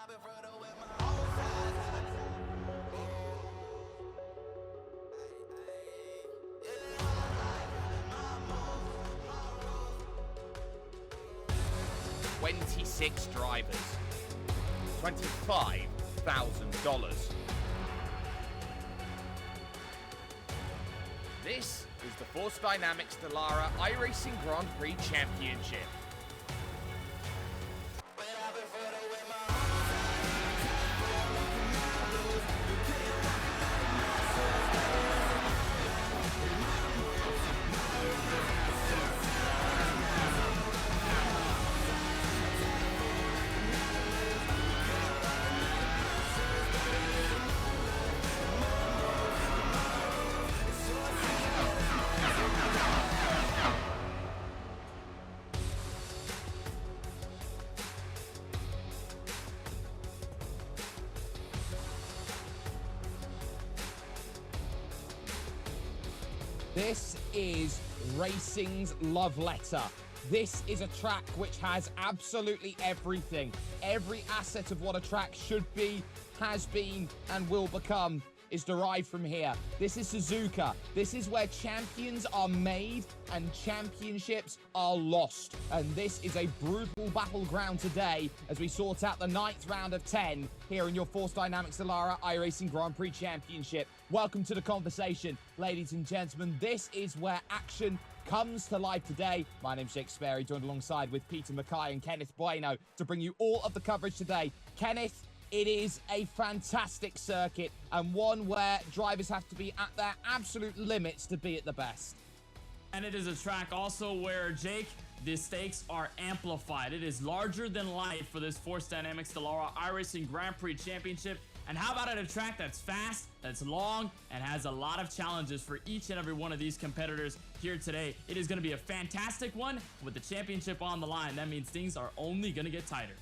$26 drivers, $25,000. This is the Force Dynamics Dallara iRacing Grand Prix Championship. This is racing's love letter. This is a track which has absolutely everything. Every asset of what a track should be, has been, and will become is derived from here. This is Suzuka. This is where champions are made and championships are lost. And this is a brutal battleground today as we sort out the 9th round of 10 here in your Force Dynamics Dallara iRacing Grand Prix Championship. Welcome to the conversation, ladies and gentlemen. This is where action comes to life today. My name's Jake Sperry, joined alongside with Peter Mackay and Kenneth Bueno to bring you all of the coverage today. Kenneth, it is a fantastic circuit and one where drivers have to be at their absolute limits to be at the best. And it is a track also where, Jake, the stakes are amplified. It is larger than life for this Force Dynamics Dallara iRacing Grand Prix Championship. And how about at a track that's fast, that's long, and has a lot of challenges for each and every one of these competitors here today. It is going to be a fantastic one with the championship on the line. That means things are only going to get tighter.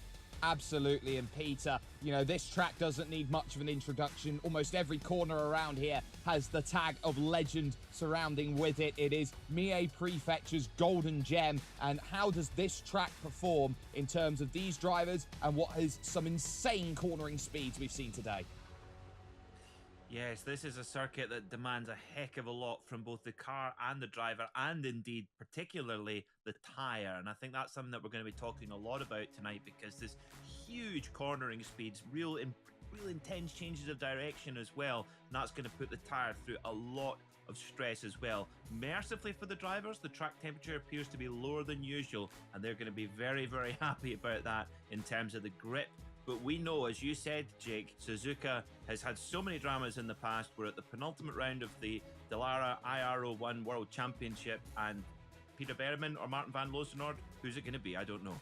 Absolutely, and Peter, you know, this track doesn't need much of an introduction. Almost every corner around here has the tag of legend surrounding with it. It is Mie Prefecture's golden gem. And how does this track perform in terms of these drivers and what is some insane cornering speeds we've seen today? Yes, this is a circuit that demands a heck of a lot from both the car and the driver, and indeed, particularly the tyre. And I think that's something that we're going to be talking a lot about tonight, because there's huge cornering speeds, real intense changes of direction as well. And that's going to put the tyre through a lot of stress as well. Mercifully for the drivers, the track temperature appears to be lower than usual, and they're going to be very, very happy about that in terms of the grip. But we know, as you said, Jake, Suzuka has had so many dramas in the past. We're at the penultimate round of the Dallara IRO1 World Championship, and Peter Berryman or Martin van Loosenoord, who's it going to be? I don't know.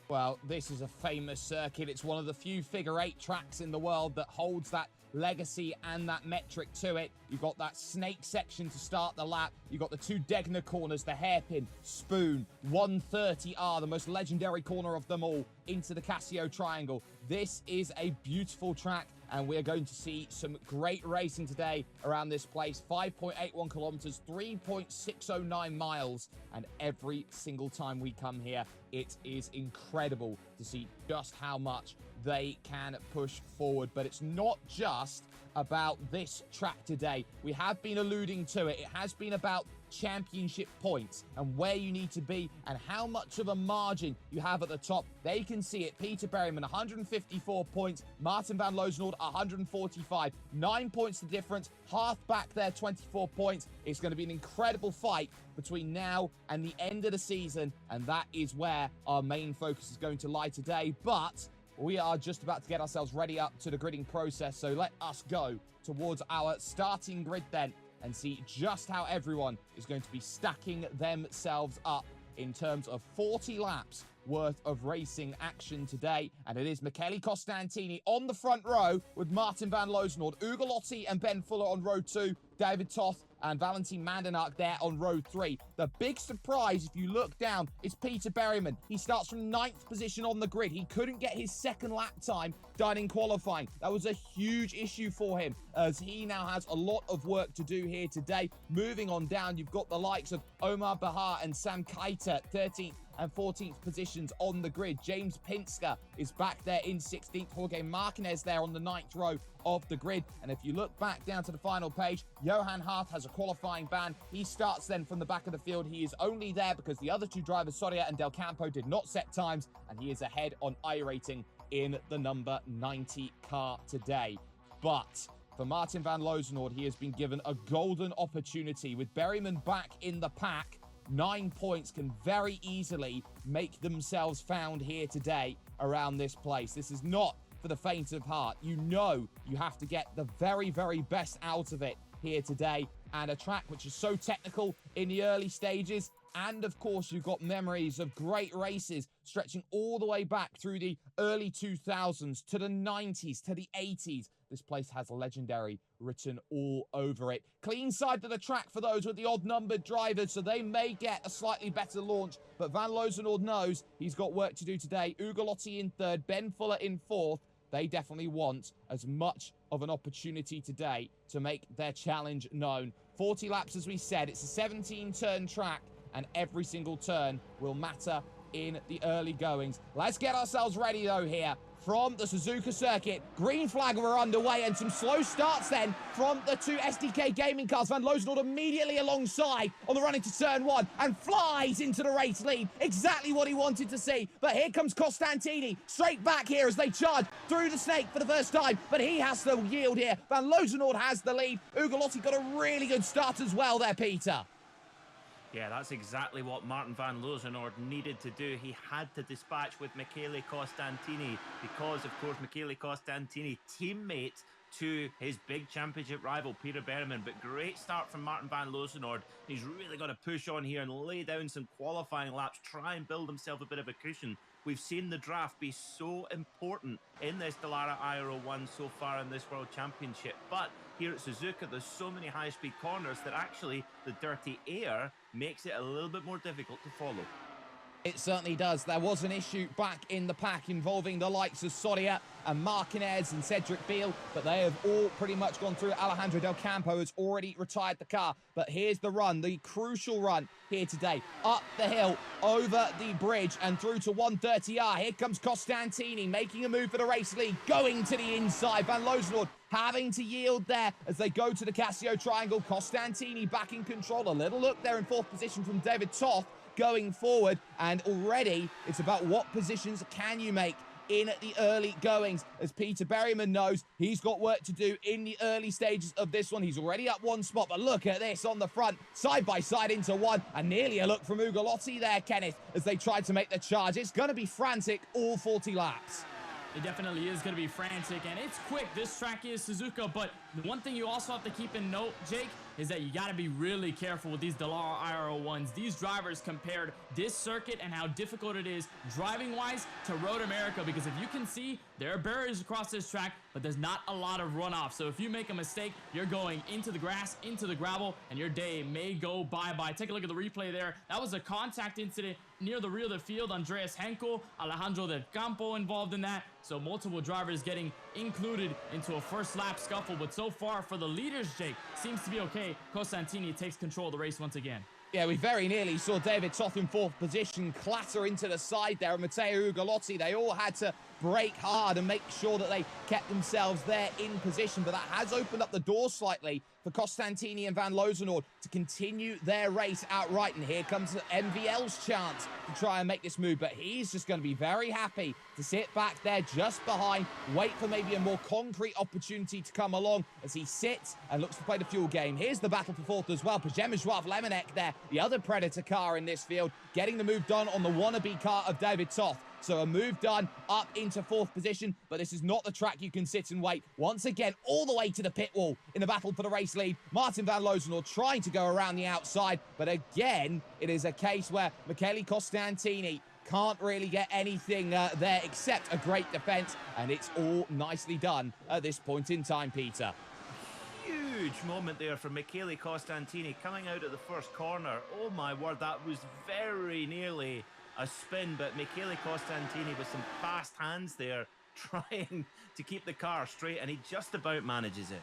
Well, this is a famous circuit. It's one of the few figure-8 tracks in the world that holds that legacy and that metric to it. You've got that snake section to start the lap. You've got the two Degner corners, the hairpin, spoon, 130R, the most legendary corner of them all, into the Casio triangle. This is a beautiful track, and we're going to see some great racing today around this place. 5.81 kilometers, 3.609 miles, and every single time we come here, it is incredible to see just how much they can push forward. But it's not just about this track today. We have been alluding to it. It has been about championship points and where you need to be and how much of a margin you have at the top. They can see it. Peter Berryman, 154 points. Martin van Loosenoord, 145. 9 points the difference. Half back there, 24 points. It's going to be an incredible fight between now and the end of the season, and that is where our main focus is going to lie today. But we are just about to get ourselves ready up to the gridding process, so let us go towards our starting grid then and see just how everyone is going to be stacking themselves up in terms of 40 laps worth of racing action today. And it is Michele Costantini on the front row with Martin van Loosenoord, Ugolotti and Ben Fuller on row 2, David Toth and Valentin Mandenack there on row 3. The big surprise, if you look down, is Peter Berryman. He starts from 9th position on the grid. He couldn't get his second lap time done in qualifying. That was a huge issue for him, as he now has a lot of work to do here today. Moving on down, you've got the likes of Omar Bahar and Sam Keita, 13th and 14th positions on the grid. James Pinsker is back there in 16th. Jorge Martinez there on the 9th row of the grid. And if you look back down to the final page, Johan Hart has a qualifying ban. He starts then from the back of the field. He is only there because the other two drivers, Soria and Del Campo, did not set times, and he is ahead on iRacing in the number 90 car today. But for Martin van Lozenoord, he has been given a golden opportunity. With Berryman back in the pack, 9 points can very easily make themselves found here today around this place. This is not for the faint of heart. You know you have to get the very, very best out of it here today. And a track which is so technical in the early stages. And of course, you've got memories of great races stretching all the way back through the early 2000s to the 90s to the 80s. This place has legendary written all over it. Clean side to the track for those with the odd-numbered drivers, so they may get a slightly better launch. But Van Lozenoord knows he's got work to do today. Ugolotti in third, Ben Fuller in fourth. They definitely want as much of an opportunity today to make their challenge known. 40 laps, as we said. It's a 17-turn track, and every single turn will matter in the early goings. Let's get ourselves ready, though, here from the Suzuka circuit. Green flag, we're underway, and some slow starts then from the two SDK gaming cars. Van Lozenoord immediately alongside on the run into turn one and flies into the race lead. Exactly what he wanted to see. But here comes Costantini straight back here as they charge through the snake for the first time. But he has to yield here. Van Lozenoord has the lead. Ugolotti got a really good start as well there, Peter. Yeah, that's exactly what Martin van Lozenoord needed to do. He had to dispatch with Michele Costantini because, of course, Michele Costantini, teammate to his big championship rival, Peter Berryman. But great start from Martin van Lozenoord. He's really got to push on here and lay down some qualifying laps, try and build himself a bit of a cushion. We've seen the draft be so important in this Dallara Aero 1 so far in this World Championship. But here at Suzuka, there's so many high-speed corners that actually the dirty air makes it a little bit more difficult to follow. It certainly does. There was an issue back in the pack involving the likes of Soria and Martinez and Cedric Beal, but they have all pretty much gone through. Alejandro Del Campo has already retired the car, but here's the run, the crucial run here today. Up the hill, over the bridge, and through to 130R. Here comes Costantini, making a move for the race lead, going to the inside. Van Lozenoord having to yield there as they go to the Casio Triangle. Costantini back in control. A little look there in fourth position from David Toth going forward, and already it's about what positions can you make in the early goings. As Peter Berryman knows, he's got work to do in the early stages of this one. He's already up one spot, but look at this on the front, side by side into one, and nearly a look from Ugolotti there, Kenneth, as they tried to make the charge. It's going to be frantic all 40 laps. It definitely is going to be frantic, and it's quick. This track is Suzuka, but the one thing you also have to keep in note, Jake, is that you got to be really careful with these Dallara IRO1s. These drivers compared this circuit and how difficult it is driving-wise to Road America, because if you can see, there are barriers across this track, but there's not a lot of runoff. So if you make a mistake, you're going into the grass, into the gravel, and your day may go bye-bye. Take a look at the replay there. That was a contact incident near the rear of the field. Andreas Henkel, Alejandro Del Campo involved in that. So multiple drivers getting included into a first lap scuffle. But so far for the leaders, Jake, seems to be okay. Costantini takes control of the race once again. Yeah, we very nearly saw David Toth in fourth position clatter into the side there. And Matteo Ugolotti, they all had to brake hard and make sure that they kept themselves there in position. But that has opened up the door slightly for Costantini and Van Lozenoord to continue their race outright. And here comes MVL's chance to try and make this move. But he's just going to be very happy to sit back there just behind, wait for maybe a more concrete opportunity to come along as he sits and looks to play the fuel game. Here's the battle for fourth as well. Przemysław Lemonek there, the other Predator car in this field, getting the move done on the wannabe car of David Toth. So a move done up into fourth position, but this is not the track you can sit and wait. Once again, all the way to the pit wall in the battle for the race lead. Martin van Lozenoord trying to go around the outside, but again, it is a case where Michele Costantini can't really get anything there except a great defense, and it's all nicely done at this point in time, Peter. Huge moment there for Michele Costantini coming out of the first corner. Oh my word, that was very nearly a spin, but Michele Costantini with some fast hands there trying to keep the car straight, and he just about manages it.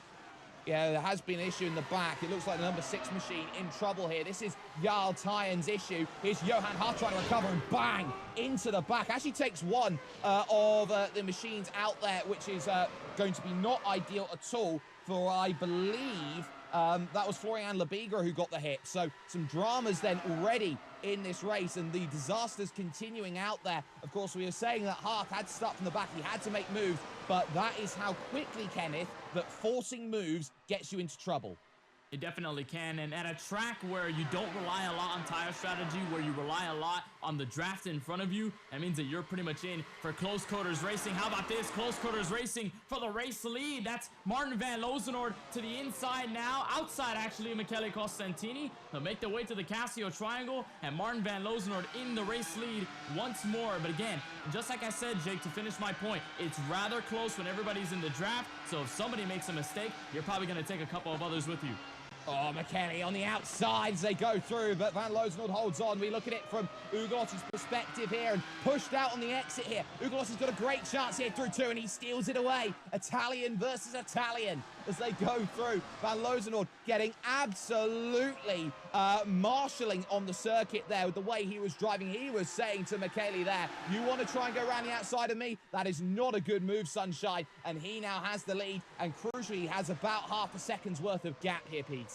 Yeah, there has been an issue in the back. It looks like the number 6 machine in trouble here. This is Jarl Tyen's issue. Here's Johan Hart trying to recover and bang into the back. Actually takes one of the machines out there, which is going to be not ideal at all for, I believe, that was Florian Lebiga who got the hit. So some dramas then already in this race, and the disasters continuing out there. Of course, we were saying that Hart had to start from the back. He had to make moves, but that is how quickly, Kenneth, that forcing moves gets you into trouble. It definitely can, and at a track where you don't rely a lot on tire strategy, where you rely a lot on the draft in front of you, that means that you're pretty much in for close quarters racing. How about this? Close quarters racing for the race lead. That's Martin van Lozenoord to the inside now. Outside, actually, Michele Costantini. They'll make their way to the Casio Triangle, and Martin van Lozenoord in the race lead once more. But again, just like I said, Jake, to finish my point, it's rather close when everybody's in the draft, so if somebody makes a mistake, you're probably going to take a couple of others with you. Oh, Michele on the outsides, they go through, but Van Lozenoord holds on. We look at it from Ugalotti's perspective here, and pushed out on the exit here. Ugalotti's got a great chance here through 2, and he steals it away. Italian versus Italian as they go through. Van Lozenoord getting absolutely marshalling on the circuit there with the way he was driving. He was saying to Michele there, you want to try and go around the outside of me? That is not a good move, Sunshine. And he now has the lead, and crucially, he has about half a second's worth of gap here, Peter.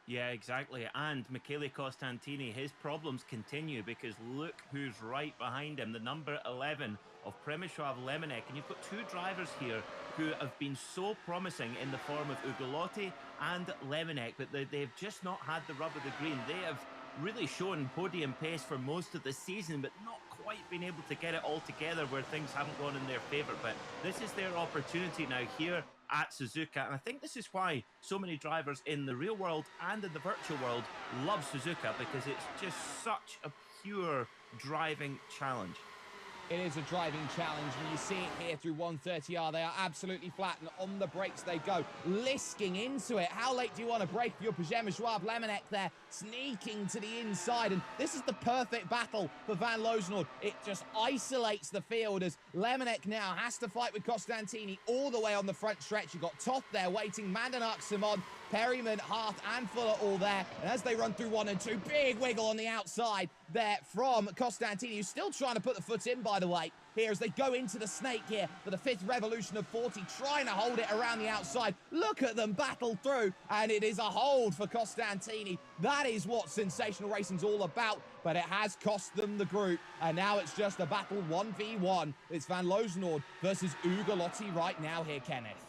Yeah, exactly. And Michele Costantini, his problems continue because look who's right behind him, the number 11 of Przemysław Lemonek. And you've got two drivers here who have been so promising in the form of Ugolotti and Lemonek, but they've just not had the rub of the green. They have really shown podium pace for most of the season, but not quite been able to get it all together where things haven't gone in their favor. But this is their opportunity now here at Suzuka, and I think this is why so many drivers in the real world and in the virtual world love Suzuka, because it's just such a pure driving challenge. It is a driving challenge, and you see it here through 130R. They are absolutely flat, and on the brakes they go, lisking into it. How late do you want to brake for your Przemysław Lemonek there, sneaking to the inside, and this is the perfect battle for Van Lozenoord. It just isolates the field as Lemonek now has to fight with Costantini all the way on the front stretch. You've got Toth there waiting, Mandanak, Simon, Berryman, Hart, and Fuller all there. And as they run through 1 and 2, big wiggle on the outside there from Costantini, who's still trying to put the foot in, by the way, here as they go into the snake here for the 5th revolution of 40, trying to hold it around the outside. Look at them battle through, and it is a hold for Costantini. That is what sensational racing's all about, but it has cost them the group, and now it's just a battle 1v1. It's Van Lozenoord versus Ugolotti right now here, Kenneth.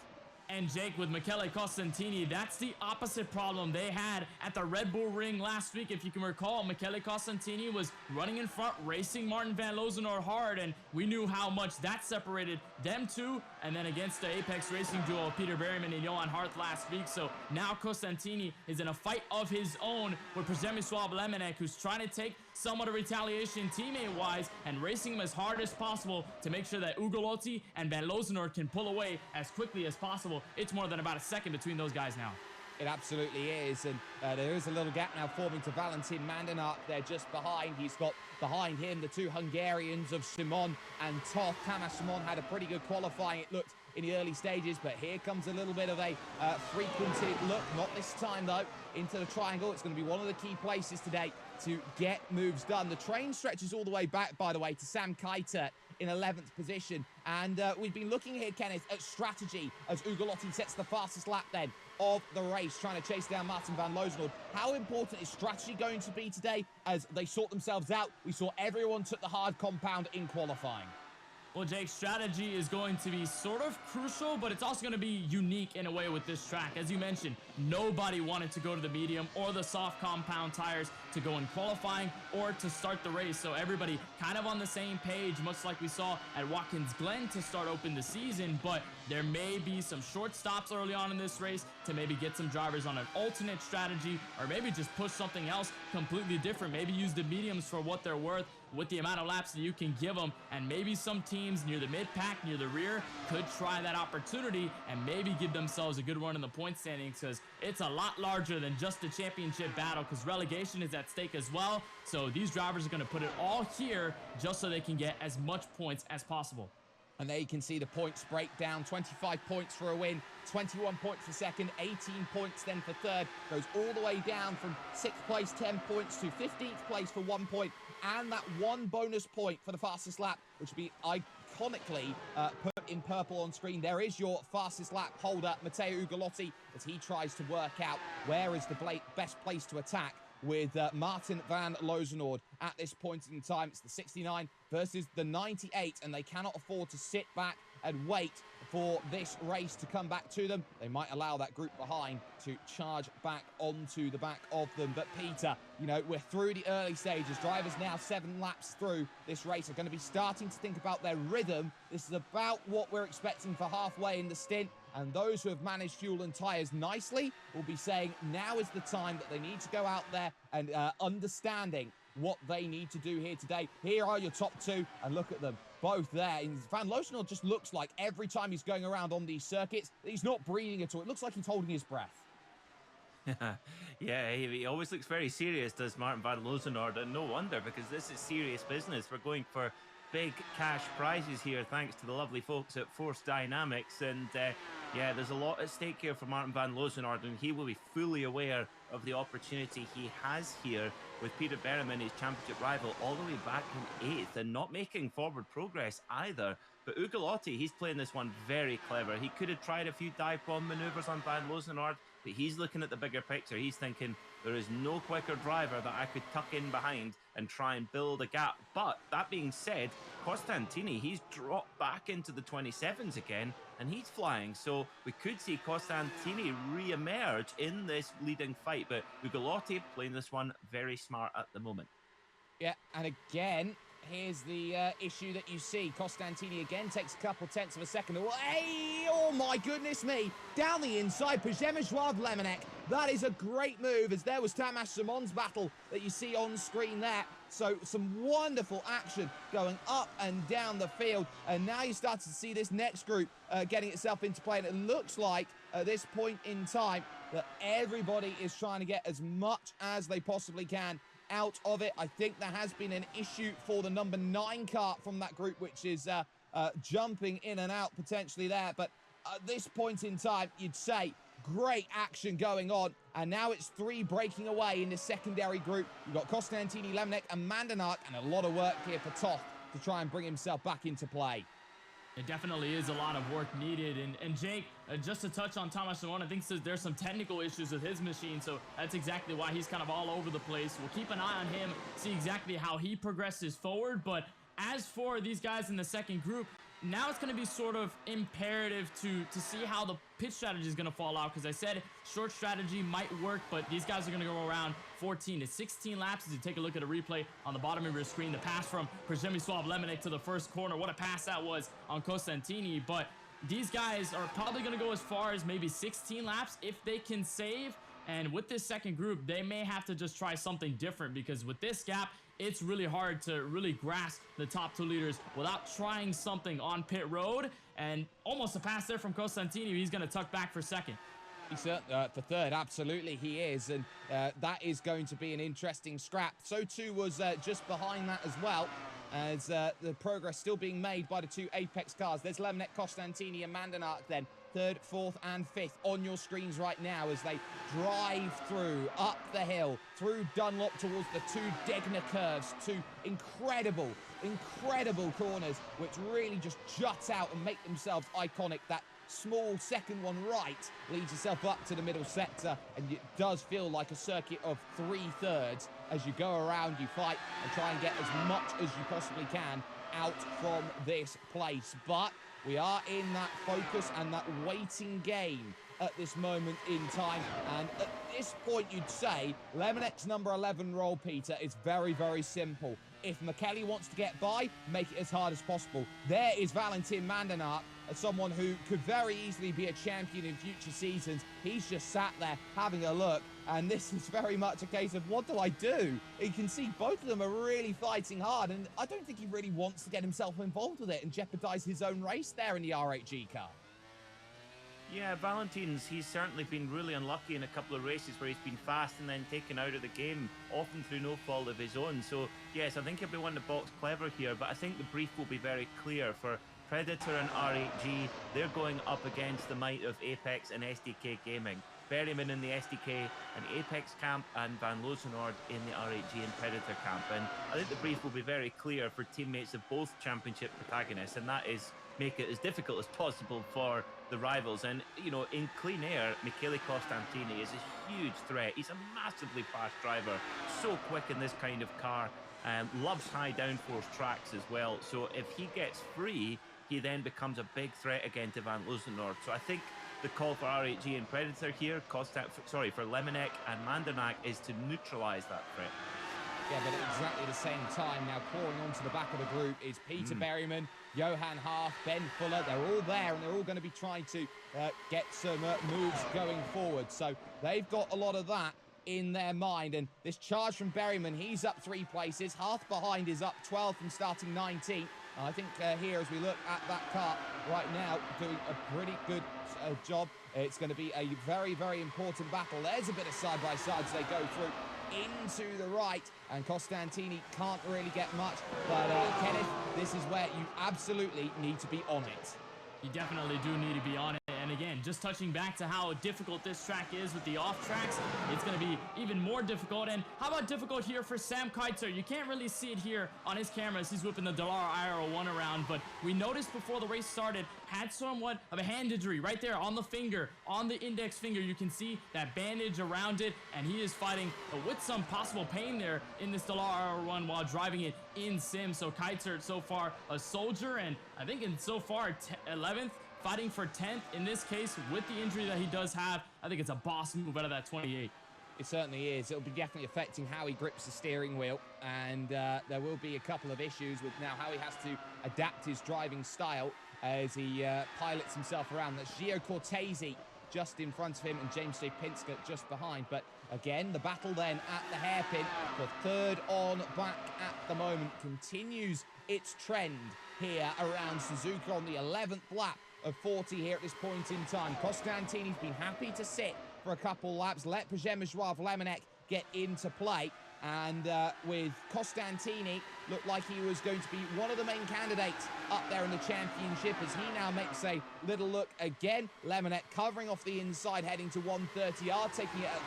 And Jake, with Michele Costantini, that's the opposite problem they had at the Red Bull Ring last week. If you can recall, Michele Costantini was running in front, racing Martin van Lozenoord hard, and we knew how much that separated them two. And then against the Apex Racing duo, Peter Berryman and Johan Hart last week. So now Costantini is in a fight of his own with Przemysław Lemonek, who's trying to take somewhat of retaliation teammate-wise and racing him as hard as possible to make sure that Ugolotti and Van Lozenoord can pull away as quickly as possible. It's more than about a second between those guys now. It absolutely is, and there is a little gap now forming to Valentin Mandanak. They're just behind. He's got behind him the two Hungarians of Simon and Toth. Tamas Simon had a pretty good qualifying, it looked, in the early stages, but here comes a little bit of a frequented look, not this time though, into the triangle. It's going to be one of the key places today to get moves done. The train stretches all the way back, by the way, to Sam Keitert in 11th position, and we've been looking here, Kenneth, at strategy as Ugolotti sets the fastest lap then of the race, trying to chase down Martin van Lozenoord. How important is strategy going to be today as they sort themselves out? We saw everyone took the hard compound in qualifying. Well, Jake, strategy is going to be sort of crucial, but it's also going to be unique in a way with this track. As you mentioned, nobody wanted to go to the medium or the soft compound tires to go in qualifying or to start the race. So everybody kind of on the same page, much like we saw at Watkins Glen to start open the season. But there may be some short stops early on in this race to maybe get some drivers on an alternate strategy, or maybe just push something else completely different. Maybe use the mediums for what they're worth with the amount of laps that you can give them, and maybe some teams near the mid-pack, near the rear, could try that opportunity and maybe give themselves a good run in the point standings, because it's a lot larger than just the championship battle, because relegation is at stake as well. So these drivers are going to put it all here just so they can get as much points as possible. And there you can see the points break down. 25 points for a win, 21 points for second, 18 points then for third. Goes all the way down from 6th place, 10 points, to 15th place for 1 point. And that 1 bonus point for the fastest lap, which will be iconically put in purple on screen. There is your fastest lap holder, Matteo Ugolotti, as he tries to work out where is the best place to attack with Martin van Lozenord at this point in time. It's the 69 versus the 98, and they cannot afford to sit back and wait for this race to come back to them. They might allow that group behind to charge back onto the back of them. But Peter, you know, we're through the early stages. Drivers now 7 laps through this race are going to be starting to think about their rhythm. This is about what we're expecting for halfway in the stint. And those who have managed fuel and tyres nicely will be saying now is the time that they need to go out there and understanding what they need to do here today. Here are your top 2, and look at them, both there. And Van Lozenord just looks like every time he's going around on these circuits, he's not breathing at all. It looks like he's holding his breath. Yeah, he always looks very serious, does Martin van Lozenord, and no wonder, because this is serious business. We're going for big cash prizes here, thanks to the lovely folks at Force Dynamics. And yeah, there's a lot at stake here for Martin van Lozenord, and he will be fully aware of the opportunity he has here with Peter Berryman, his championship rival, all the way back in 8th and not making forward progress either. But Ugolotti, he's playing this one very clever. He could have tried a few dive bomb maneuvers on van Lozenord, but he's looking at the bigger picture. He's thinking, there is no quicker driver that I could tuck in behind and try and build a gap. But that being said, Costantini, he's dropped back into the 27s again, and he's flying. So we could see Costantini re-emerge in this leading fight. But Ugolotti playing this one very smart at the moment. Yeah, and again, here's the issue that you see. Costantini again takes a couple tenths of a second. Hey, oh my goodness me. Down the inside, Przemysław Lemonek. That is a great move, as there was Tamas Simon's battle that you see on screen there. So some wonderful action going up and down the field. And now you start to see this next group getting itself into play. And it looks like at this point in time that everybody is trying to get as much as they possibly can out of it. I think there has been an issue for the number 9 car from that group, which is jumping in and out potentially there. But at this point in time, you'd say great action going on. And now it's 3 breaking away in the secondary group. You've got Costantini, Lemonek and Mandanark, and a lot of work here for Toth to try and bring himself back into play. It definitely is a lot of work needed. And Jake, just to touch on Tamas Simon, I think there's some technical issues with his machine, so that's exactly why he's kind of all over the place. We'll keep an eye on him, see exactly how he progresses forward. But as for these guys in the second group, now it's going to be sort of imperative to see how the pit strategy is going to fall out, because I said short strategy might work, but these guys are going to go around 14 to 16 laps. As you take a look at a replay on the bottom of your screen, the pass from Przemysław Lemonek to the first corner, what a pass that was on Costantini. But these guys are probably going to go as far as maybe 16 laps if they can save. And with this second group, they may have to just try something different, because with this gap, it's really hard to really grasp the top 2 leaders without trying something on pit road. And almost a pass there from Costantini. He's going to tuck back for second. For third, absolutely he is, and that is going to be an interesting scrap. So too was just behind that as well, as the progress still being made by the 2 Apex cars. There's Lemonek, Costantini and Mandanark then. 3rd, 4th and 5th on your screens right now as they drive through, up the hill, through Dunlop towards the 2 Degner curves. 2 incredible corners which really just jut out and make themselves iconic. That small second one right leads yourself up to the middle sector, and it does feel like a circuit of 3/3 as you go around, you fight and try and get as much as you possibly can out from this place. But we are in that focus and that waiting game at this moment in time. And at this point, you'd say Lemonek's number 11 role, Peter, is very, very simple. If McKelly wants to get by, make it as hard as possible. There is Valentin Mandanark, someone who could very easily be a champion in future seasons. He's just sat there having a look, and this is very much a case of, what do I do? You can see both of them are really fighting hard, and I don't think he really wants to get himself involved with it and jeopardize his own race there in the R8G car. Yeah, he's certainly been really unlucky in a couple of races where he's been fast and then taken out of the game, often through no fault of his own. So, yes, I think he'll be one to box clever here, but I think the brief will be very clear for Predator and RHG, they're going up against the might of Apex and SDK Gaming. Berryman in the SDK and Apex camp, and Van Lozenoord in the RHG and Predator camp. And I think the brief will be very clear for teammates of both championship protagonists, and that is make it as difficult as possible for the rivals. And, you know, in clean air, Michele Costantini is a huge threat. He's a massively fast driver, so quick in this kind of car, loves high downforce tracks as well. So if he gets free, he then becomes a big threat again to Van Lozenoord. So I think the call for RHG and Predator here, for Lemonec and Mandernack, is to neutralize that threat. Yeah, but at exactly the same time, now clawing onto the back of the group is Peter Berryman, Johan Haaf, Ben Fuller. They're all there, and they're all going to be trying to get some moves going forward. So they've got a lot of that in their mind. And this charge from Berryman, he's up 3 places. Haaf behind is up 12 from starting 19. I think here, as we look at that car right now, doing a pretty good job. It's going to be a very, very important battle. There's a bit of side-by-side as they go through into the right, and Costantini can't really get much. But Kenneth, this is where you absolutely need to be on it. You definitely do need to be on it. And again, just touching back to how difficult this track is with the off tracks, it's going to be even more difficult. And how about difficult here for Sam Keitzer? You can't really see it here on his cameras. He's whipping the Dallara IR01 around, but we noticed before the race started, had somewhat of a hand injury right there on the finger, on the index finger. You can see that bandage around it, and he is fighting with some possible pain there in this Dallara IR01 while driving it in sim. So Keitzer so far a soldier, and I think in so far 11th, fighting for 10th in this case with the injury that he does have. I think it's a boss move out of that 28. It certainly is. It'll be definitely affecting how he grips the steering wheel, and there will be a couple of issues with now how he has to adapt his driving style as he pilots himself around. That's Gio Cortese just in front of him and James J. Pinsker just behind. But again, the battle then at the hairpin for third on back at the moment continues its trend here around Suzuka on the 11th lap of 40 here at this point in time. Costantini's been happy to sit for a couple laps, let Przemisław Lemonec get into play, and with Costantini, looked like he was going to be one of the main candidates up there in the championship as he now makes a little look again. Lemonec covering off the inside, heading to 130R, taking it at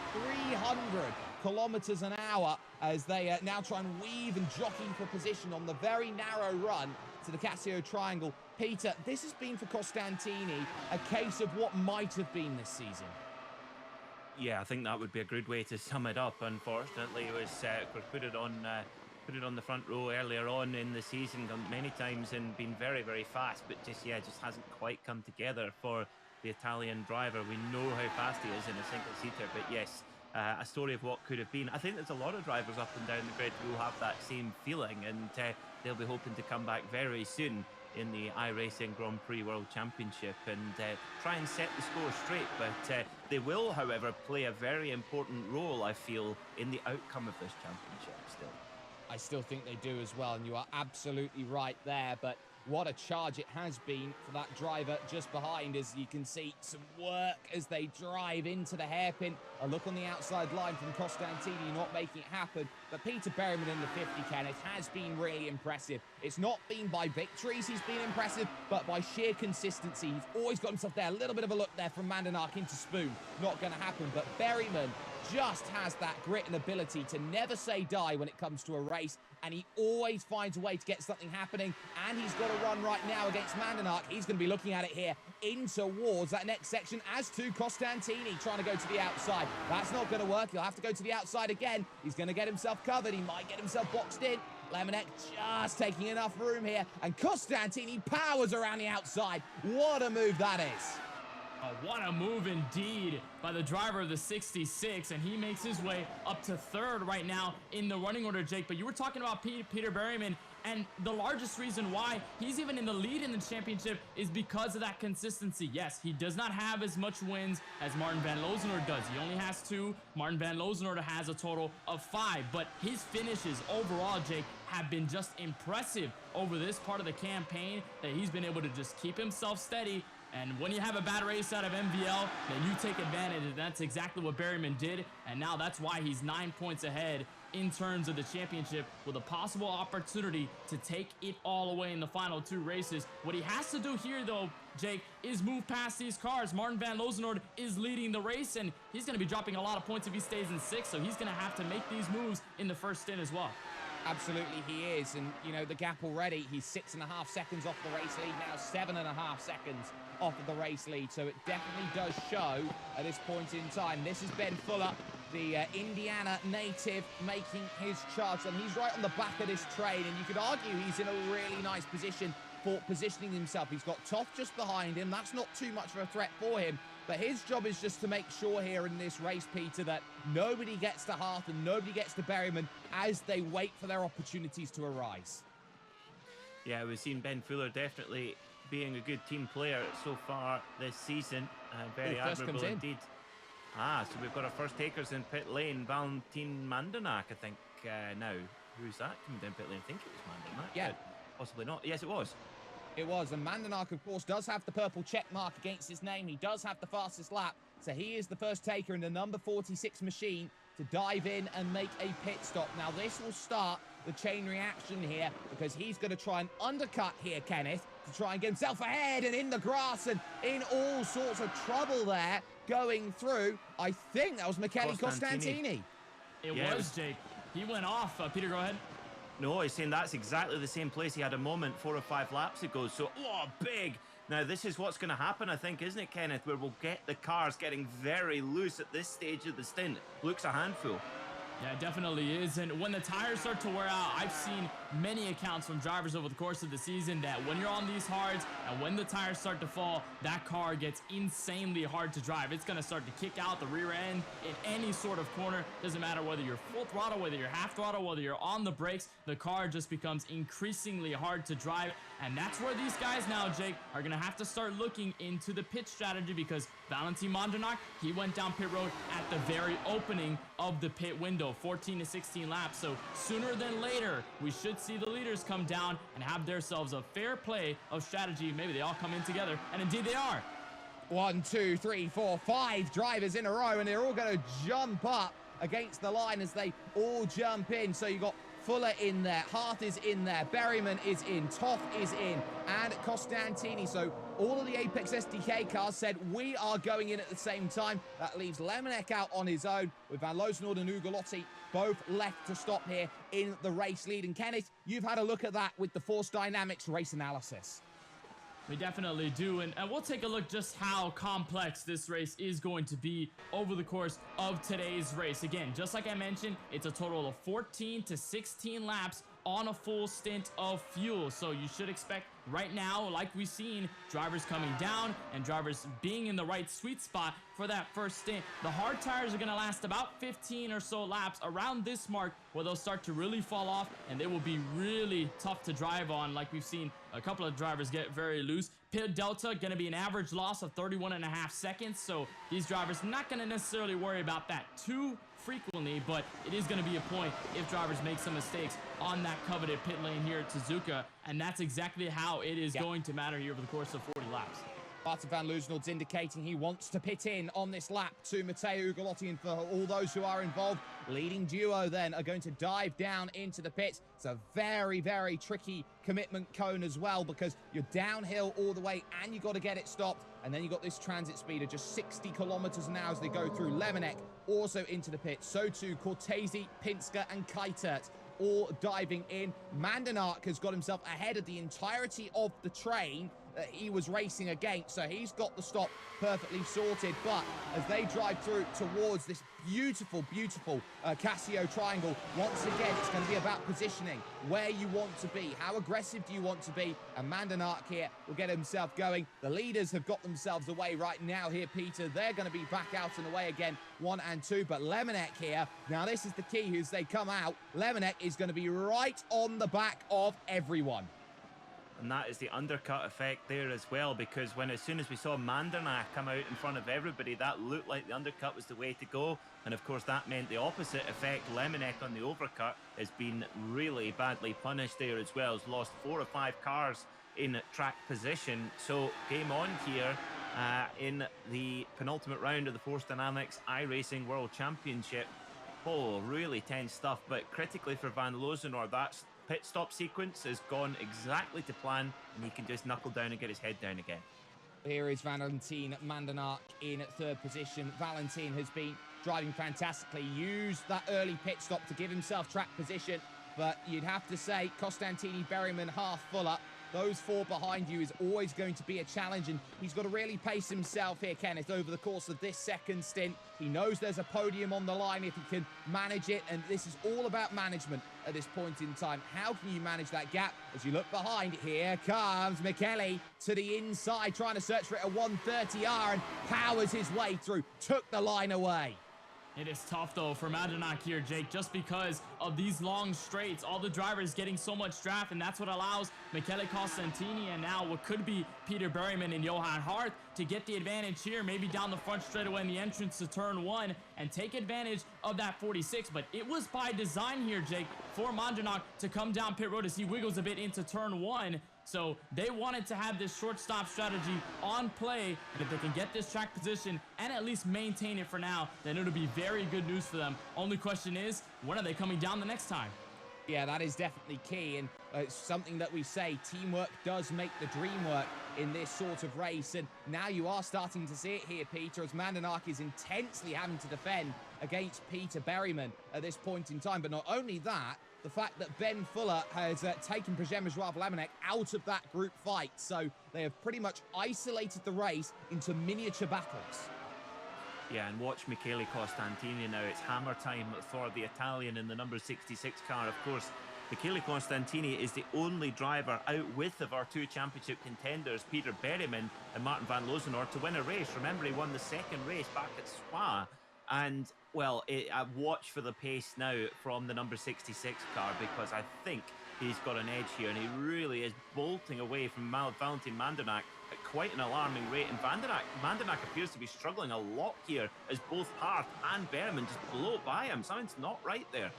300 kilometers an hour as they now try and weave and jockey for position on the very narrow run to the Casio Triangle. Peter, this has been for Costantini a case of what might have been this season. Yeah, I think that would be a good way to sum it up. Unfortunately, it was put it on the front row earlier on in the season many times and been very, very fast, but just hasn't quite come together for the Italian driver. We know how fast he is in a single seater, but yes, a story of what could have been. I think there's a lot of drivers up and down the grid who will have that same feeling, and they'll be hoping to come back very soon in the iRacing Grand Prix World Championship and try and set the score straight. But they will, however, play a very important role, I feel, in the outcome of this championship still. I still think they do as well, and you are absolutely right there. But what a charge it has been for that driver just behind, as you can see some work as they drive into the hairpin. A look on the outside line from Costantini, not making it happen. But Peter Berryman in the 50, Kenneth, has been really impressive. It's not been by victories he's been impressive, but by sheer consistency. He's always got himself there. A little bit of a look there from Mandernack into Spoon. Not going to happen, but Berryman just has that grit and ability to never say die when it comes to a race, and he always finds a way to get something happening. And he's got a run right now against Mandernack. He's going to be looking at it here in towards that next section, as to Costantini trying to go to the outside. That's not going to work. He'll have to go to the outside again. He's going to get himself covered. He might get himself boxed in. Lemonec just taking enough room here, and Costantini powers around the outside. What a move that is. Oh, what a move indeed by the driver of the 66, and he makes his way up to third right now in the running order, Jake. But you were talking about Peter Berryman, and the largest reason why he's even in the lead in the championship is because of that consistency. Yes, he does not have as much wins as Martin Van Lozenoord does. He only has 2. Martin Van Lozenoord has a total of 5, but his finishes overall, Jake, have been just impressive over this part of the campaign, that he's been able to just keep himself steady. And when you have a bad race out of MVL, then you take advantage, and that's exactly what Berryman did. And now that's why he's 9 points ahead in terms of the championship, with a possible opportunity to take it all away in the final 2 races. What he has to do here, though, Jake, is move past these cars. Martin van Loosenoord is leading the race, and he's going to be dropping a lot of points if he stays in 6th, so he's going to have to make these moves in the first stint as well. Absolutely he is, and you know the gap already, he's 6.5 seconds off the race lead now, 7.5 seconds off of the race lead, so it definitely does show at this point in time. This is Ben Fuller, the Indiana native, making his charge, and he's right on the back of this train, and you could argue he's in a really nice position for positioning himself. He's got Toff just behind him. That's not too much of a threat for him, but his job is just to make sure here in this race, Peter, that nobody gets to Hart and nobody gets to Berryman as they wait for their opportunities to arise. Yeah, we've seen Ben Fuller definitely being a good team player so far this season. Very admirable indeed. So we've got our first takers in pit lane. Valentin Mandenack, I think, now. Who's that coming down pit lane? I think it was Mandenack. Yeah. Possibly not. Yes, it was. It was, and Mandenack, of course, does have the purple check mark against his name. He does have the fastest lap, so he is the first taker in the number 46 machine to dive in and make a pit stop. Now, this will start the chain reaction here, because he's going to try and undercut here, Kenneth, to try and get himself ahead and in the grass and in all sorts of trouble there going through. I think that was Michele Costantini. It was, Jake. He went off. Peter, go ahead. No, he's saying that's exactly the same place he had a moment 4 or 5 laps ago. So, big. Now, this is what's going to happen, I think, isn't it, Kenneth? Where we'll get the cars getting very loose at this stage of the stint. Looks a handful. Yeah, it definitely is. And when the tires start to wear out, I've seen many accounts from drivers over the course of the season that when you're on these hards and when the tires start to fall, that car gets insanely hard to drive. It's going to start to kick out the rear end in any sort of corner. Doesn't matter whether you're full throttle, whether you're half throttle, whether you're on the brakes, the car just becomes increasingly hard to drive. And that's where these guys now, Jake, are going to have to start looking into the pit strategy, because Valentin Mandenack, he went down pit road at the very opening of the pit window, 14 to 16 laps. So sooner than later, we should see the leaders come down and have themselves a fair play of strategy. Maybe they all come in together, and indeed they are. 1, 2, 3, 4, 5 drivers in a row, and they're all going to jump up against the line as they all jump in. So you got Fuller in there, Hart is in there, Berryman is in, Toff is in, and Costantini. So all of the Apex SDK cars said we are going in at the same time. That leaves Lemonek out on his own, with Van Loosenoord and Ugolotti both left to stop here in the race lead. And Kenneth, you've had a look at that with the Force Dynamics race analysis. We definitely do, and we'll take a look just how complex this race is going to be over the course of today's race. Again, just like I mentioned, it's a total of 14 to 16 laps on a full stint of fuel. So you should expect right now, like we've seen, drivers coming down and drivers being in the right sweet spot for that first stint. The hard tires are going to last about 15 or so laps around this mark, where they'll start to really fall off and they will be really tough to drive on, like we've seen a couple of drivers get very loose. Pit delta going to be an average loss of 31.5 seconds, so these drivers not going to necessarily worry about that too frequently, but it is going to be a point if drivers make some mistakes on that coveted pit lane here at Suzuka, and that's exactly how it is going to matter here over the course of 40 laps. Martin van Loosenoord's indicating he wants to pit in on this lap to Matteo Ugolotti, and for all those who are involved, leading duo then are going to dive down into the pits. It's a very, very tricky commitment cone as well, because you're downhill all the way and you got to get it stopped, and then you got this transit speed of just 60 kilometers an hour as they go through. Lemonek also into the pit, so too Cortese, Pinsker and Keitert all diving in. Mandenack has got himself ahead of the entirety of the train that he was racing against, so he's got the stop perfectly sorted. But as they drive through towards this beautiful Casio triangle, once again it's going to be about positioning, where you want to be, how aggressive do you want to be, and Mandenack here will get himself going. The leaders have got themselves away right now here, Peter. They're going to be back out and away again, 1 and 2, but Lemonek here, now this is the key as they come out. Lemonek is going to be right on the back of everyone. And that is the undercut effect there as well, because as soon as we saw Mandenack come out in front of everybody, that looked like the undercut was the way to go. And of course that meant the opposite effect. Lemonek on the overcut has been really badly punished there as well. Has lost 4 or 5 cars in track position. So game on here in the penultimate round of the Force Dynamics iRacing World Championship. Oh, really tense stuff, but critically for Van Lozenor, that pit stop sequence has gone exactly to plan, and he can just knuckle down and get his head down again. Here is Valentin Mandanark in third position. Valentin has been driving fantastically, used that early pit stop to give himself track position, but you'd have to say Costantini, Berryman, half Fuller, those four behind you is always going to be a challenge, and he's got to really pace himself here, Kenneth, over the course of this second stint. He knows there's a podium on the line if he can manage it, and this is all about management at this point in time. How can you manage that gap? As you look behind, here comes Michele to the inside, trying to search for it at 130R, and powers his way through, took the line away. It is tough, though, for Mandanark here, Jake, just because of these long straights. All the drivers getting so much draft, and that's what allows Michele Costantini and now what could be Peter Berryman and Johan Hart to get the advantage here, maybe down the front straightaway in the entrance to turn 1 and take advantage of that 46. But it was by design here, Jake, for Mandanark to come down pit road as he wiggles a bit into turn 1. So they wanted to have this short stop strategy on play, and if they can get this track position and at least maintain it for now, then it'll be very good news for them. Only question is, when are they coming down the next time? Yeah, that is definitely key, and it's something that we say, teamwork does make the dream work in this sort of race, and now you are starting to see it here, Peter, as Mandanark is intensely having to defend against Peter Berryman at this point in time. But not only that, the fact that Ben Fuller has taken Przemek Lamenek out of that group fight, so they have pretty much isolated the race into miniature battles. Yeah, and watch Michele Costantini now. It's hammer time for the Italian in the number 66 car. Of course, Michele Costantini is the only driver out with of our two championship contenders, Peter Berryman and Martin Van Lozenor, to win a race. Remember, he won the second race back at Spa. And, well, I watch for the pace now from the number 66 car, because I think he's got an edge here, and he really is bolting away from Valentin Mandanark at quite an alarming rate. And Mandanark appears to be struggling a lot here as both Hart and Berryman just blow by him. Something's not right there.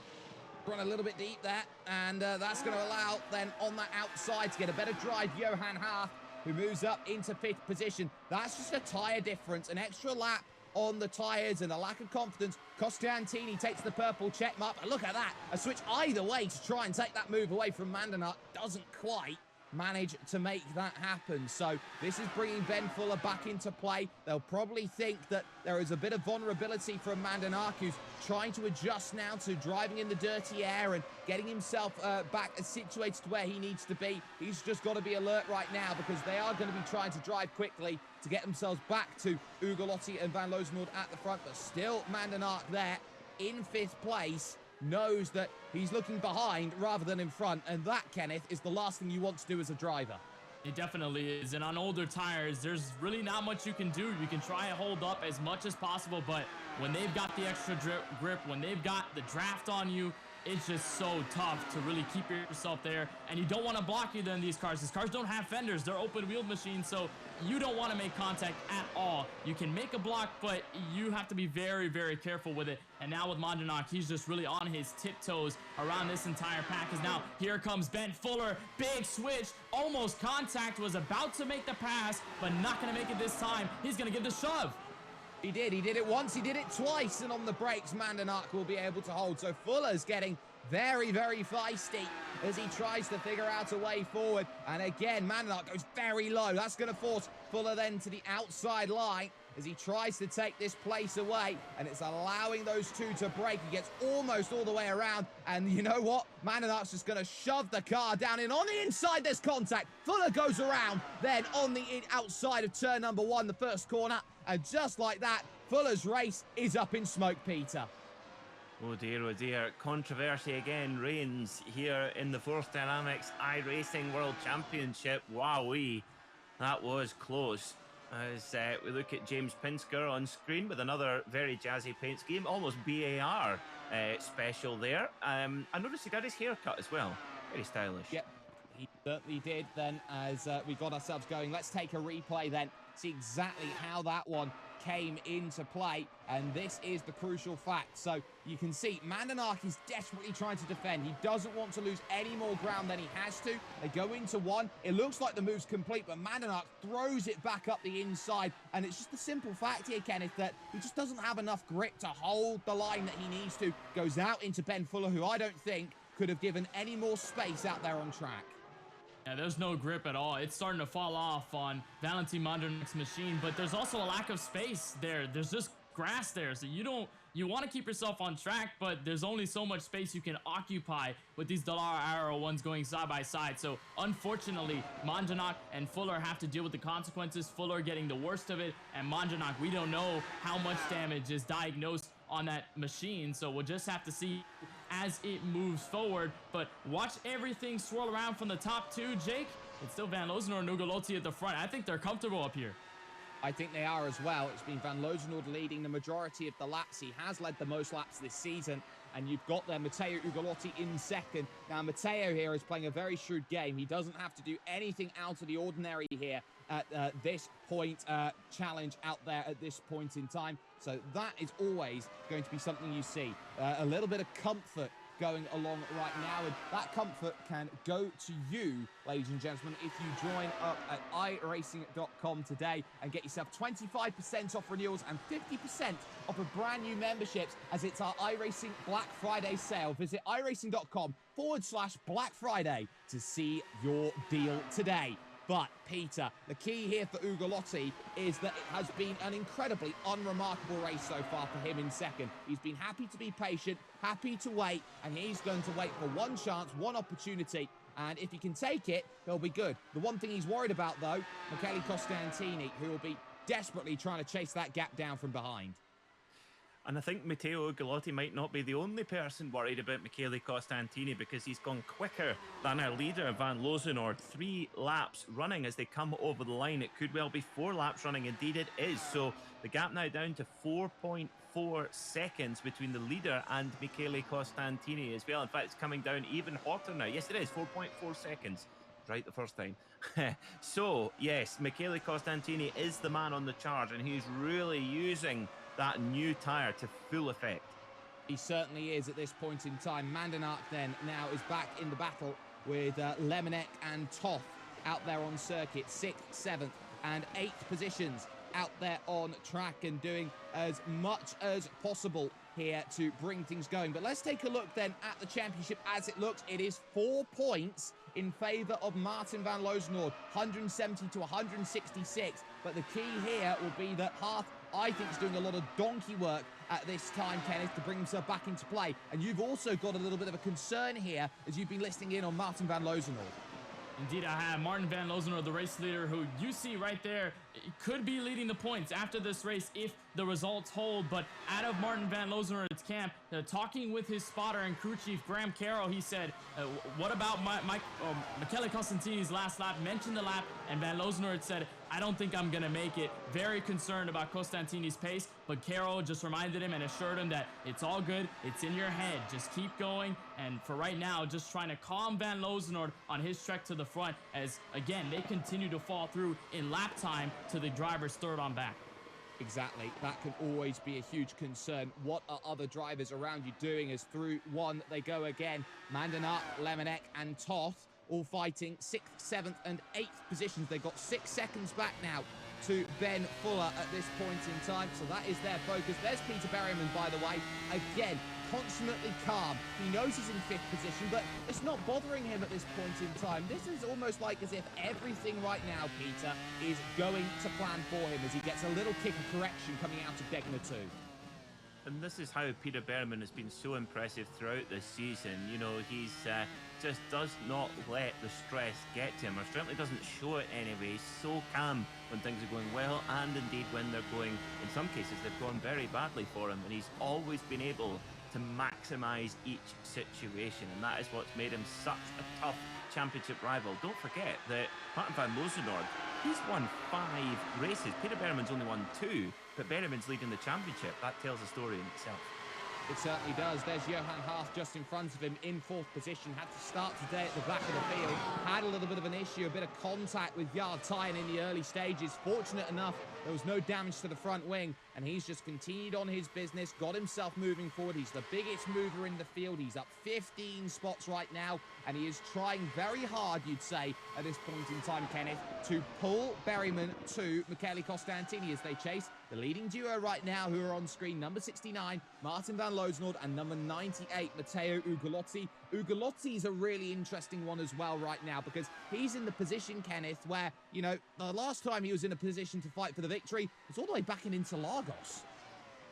Run a little bit deep there, and that's going to allow then on that outside to get a better drive Johan Hart, who moves up into 5th position. That's just a tyre difference, an extra lap on the tyres and a lack of confidence. Costantini takes the purple check mark, and look at that, a switch either way to try and take that move away from Mandanark, doesn't quite manage to make that happen. So this is bringing Ben Fuller back into play. They'll probably think that there is a bit of vulnerability from Mandanark, who's trying to adjust now to driving in the dirty air and getting himself back situated to where he needs to be. He's just got to be alert right now, because they are going to be trying to drive quickly to get themselves back to Ugolotti and Van Lozenord at the front. But still Mandanark there in 5th place, knows that he's looking behind rather than in front, and that, Kenneth, is the last thing you want to do as a driver. It definitely is, and on older tires, there's really not much you can do. You can try and hold up as much as possible, but when they've got the extra grip, when they've got the draft on you, it's just so tough to really keep yourself there, and you don't want to block either in these cars. These cars don't have fenders, they're open-wheeled machines, so you don't want to make contact at all. You can make a block, but you have to be very, very careful with it. And now with Mandanark, he's just really on his tiptoes around this entire pack. Because now here comes Ben Fuller, big switch, almost contact, was about to make the pass, but not going to make it this time. He's going to give the shove. He did it once, he did it twice, and on the brakes, Mandanark will be able to hold. So Fuller's getting very, very feisty as he tries to figure out a way forward. And again, Mandanark goes very low. That's going to force Fuller then to the outside line as he tries to take this place away, and it's allowing those two to break. He gets almost all the way around, and you know what? Mandanark's just going to shove the car down in. On the inside, there's contact. Fuller goes around, then on the outside of turn number 1, the first corner, and just like that, Fuller's race is up in smoke, Peter. Oh dear, controversy again reigns here in the Force Dynamics iRacing World Championship. Wowee, that was close. As we look at James Pinsker on screen with another very jazzy paint scheme, almost BAR special there. I noticed he got his haircut as well, very stylish. Yep, he certainly did then as we got ourselves going. Let's take a replay then, see exactly how that one came into play, and this is the crucial fact. So you can see Mandanark is desperately trying to defend. He doesn't want to lose any more ground than he has to. They go into one. It looks like the move's complete, but Mandanark throws it back up the inside, and it's just the simple fact here, Kenneth, that he just doesn't have enough grip to hold the line that he needs to. Goes out into Ben Fuller, who I don't think could have given any more space out there on track. Yeah, there's no grip at all. It's starting to fall off on Valentin Mandernak's machine, but there's also a lack of space there. There's just grass there, so you want to keep yourself on track, but there's only so much space you can occupy with these Dallara Arrow ones going side by side. So unfortunately, Mandranak and Fuller have to deal with the consequences. Fuller getting the worst of it, and Mandranak, we don't know how much damage is diagnosed on that machine, so we'll just have to see as it moves forward. But watch everything swirl around from the top two, Jake. It's still Van Lozenor and Ugolotti at the front. I think they're comfortable up here. I think they are as well. It's been Van Lozenord leading the majority of the laps. He has led the most laps this season. And you've got there Matteo Ugolotti in second. Now, Matteo here is playing a very shrewd game. He doesn't have to do anything out of the ordinary here at this point, challenge out there at this point in time. So that is always going to be something you see. A little bit of comfort going along right now, and that comfort can go to you, ladies and gentlemen, if you join up at iRacing.com today and get yourself 25% off renewals and 50% off of brand new memberships, as it's our iRacing Black Friday sale. Visit iRacing.com/Black Friday to see your deal today. But, Peter, the key here for Ugolotti is that it has been an incredibly unremarkable race so far for him in second. He's been happy to be patient, happy to wait, and he's going to wait for one chance, one opportunity. And if he can take it, he'll be good. The one thing he's worried about, though, Michele Costantini, who will be desperately trying to chase that gap down from behind. And I think Matteo Ugolotti might not be the only person worried about Michele Costantini, because he's gone quicker than our leader, Van Lozenord. 3 laps running as they come over the line. It could well be 4 laps running. Indeed, it is. So the gap now down to 4.4 seconds between the leader and Michele Costantini as well. In fact, it's coming down even hotter now. Yes, it is. 4.4 seconds. Right the first time. So, yes, Michele Costantini is the man on the charge, and he's really using that new tyre to full effect. He certainly is at this point in time. Mandanark then now is back in the battle with Lemonek and Toth out there on circuit. 6th, 7th and 8th positions out there on track and doing as much as possible here to bring things going. But let's take a look then at the championship as it looks. It is 4 points in favour of Martin Van Lozenord, 170 to 166. But the key here will be that Hearth, I think, is doing a lot of donkey work at this time, Kenneth, to bring himself back into play. And you've also got a little bit of a concern here as you've been listening in on Martin Van Lozenord. Indeed, I have Martin Van Lozenord, the race leader, who you see right there, could be leading the points after this race if the results hold. But out of Martin Van Lozenord's camp, talking with his spotter and crew chief, Graham Carroll, he said, what about Michele Costantini's last lap? Mentioned the lap, and Van Lozenord said, I don't think I'm going to make it. Very concerned about Costantini's pace, but Carroll just reminded him and assured him that it's all good. It's in your head. Just keep going. And for right now, just trying to calm Van Lozenord on his trek to the front as, again, they continue to fall through in lap time to the driver's third on back. Exactly. That can always be a huge concern. What are other drivers around you doing as through one they go again? Mandanark, Lemonek and Toth all fighting 6th, 7th and 8th positions. They've got 6 seconds back now to Ben Fuller at this point in time. So that is their focus. There's Peter Berryman, by the way. Again, consummately calm. He knows he's in 5th position, but it's not bothering him at this point in time. This is almost like as if everything right now, Peter, is going to plan for him as he gets a little kick of correction coming out of Degner 2. And this is how Peter Berryman has been so impressive throughout this season. You know, he's just does not let the stress get to him, or certainly doesn't show it anyway. He's so calm when things are going well, and indeed when they're going, in some cases, they've gone very badly for him. And he's always been able to maximise each situation, and that is what's made him such a tough championship rival. Don't forget that Martin Van Lozenord, he's won 5 races. Peter Berryman's only won 2, but Berryman's leading the championship. That tells a story in itself. It certainly does. There's Johan Haas just in front of him in 4th position. Had to start today at the back of the field. Had a little bit of an issue, a bit of contact with Yard Tyne in the early stages. Fortunate enough, there was no damage to the front wing, and he's just continued on his business, got himself moving forward. He's the biggest mover in the field. He's up 15 spots right now, and he is trying very hard, you'd say, at this point in time, Kenneth, to pull Berryman to Michele Costantini as they chase. The leading duo right now who are on screen, number 69, Martin van Loosnord, and number 98, Matteo Ugolotti. Ugolotti's a really interesting one as well right now because he's in the position, Kenneth, where, you know, the last time he was in a position to fight for the victory was all the way back in Interlagos.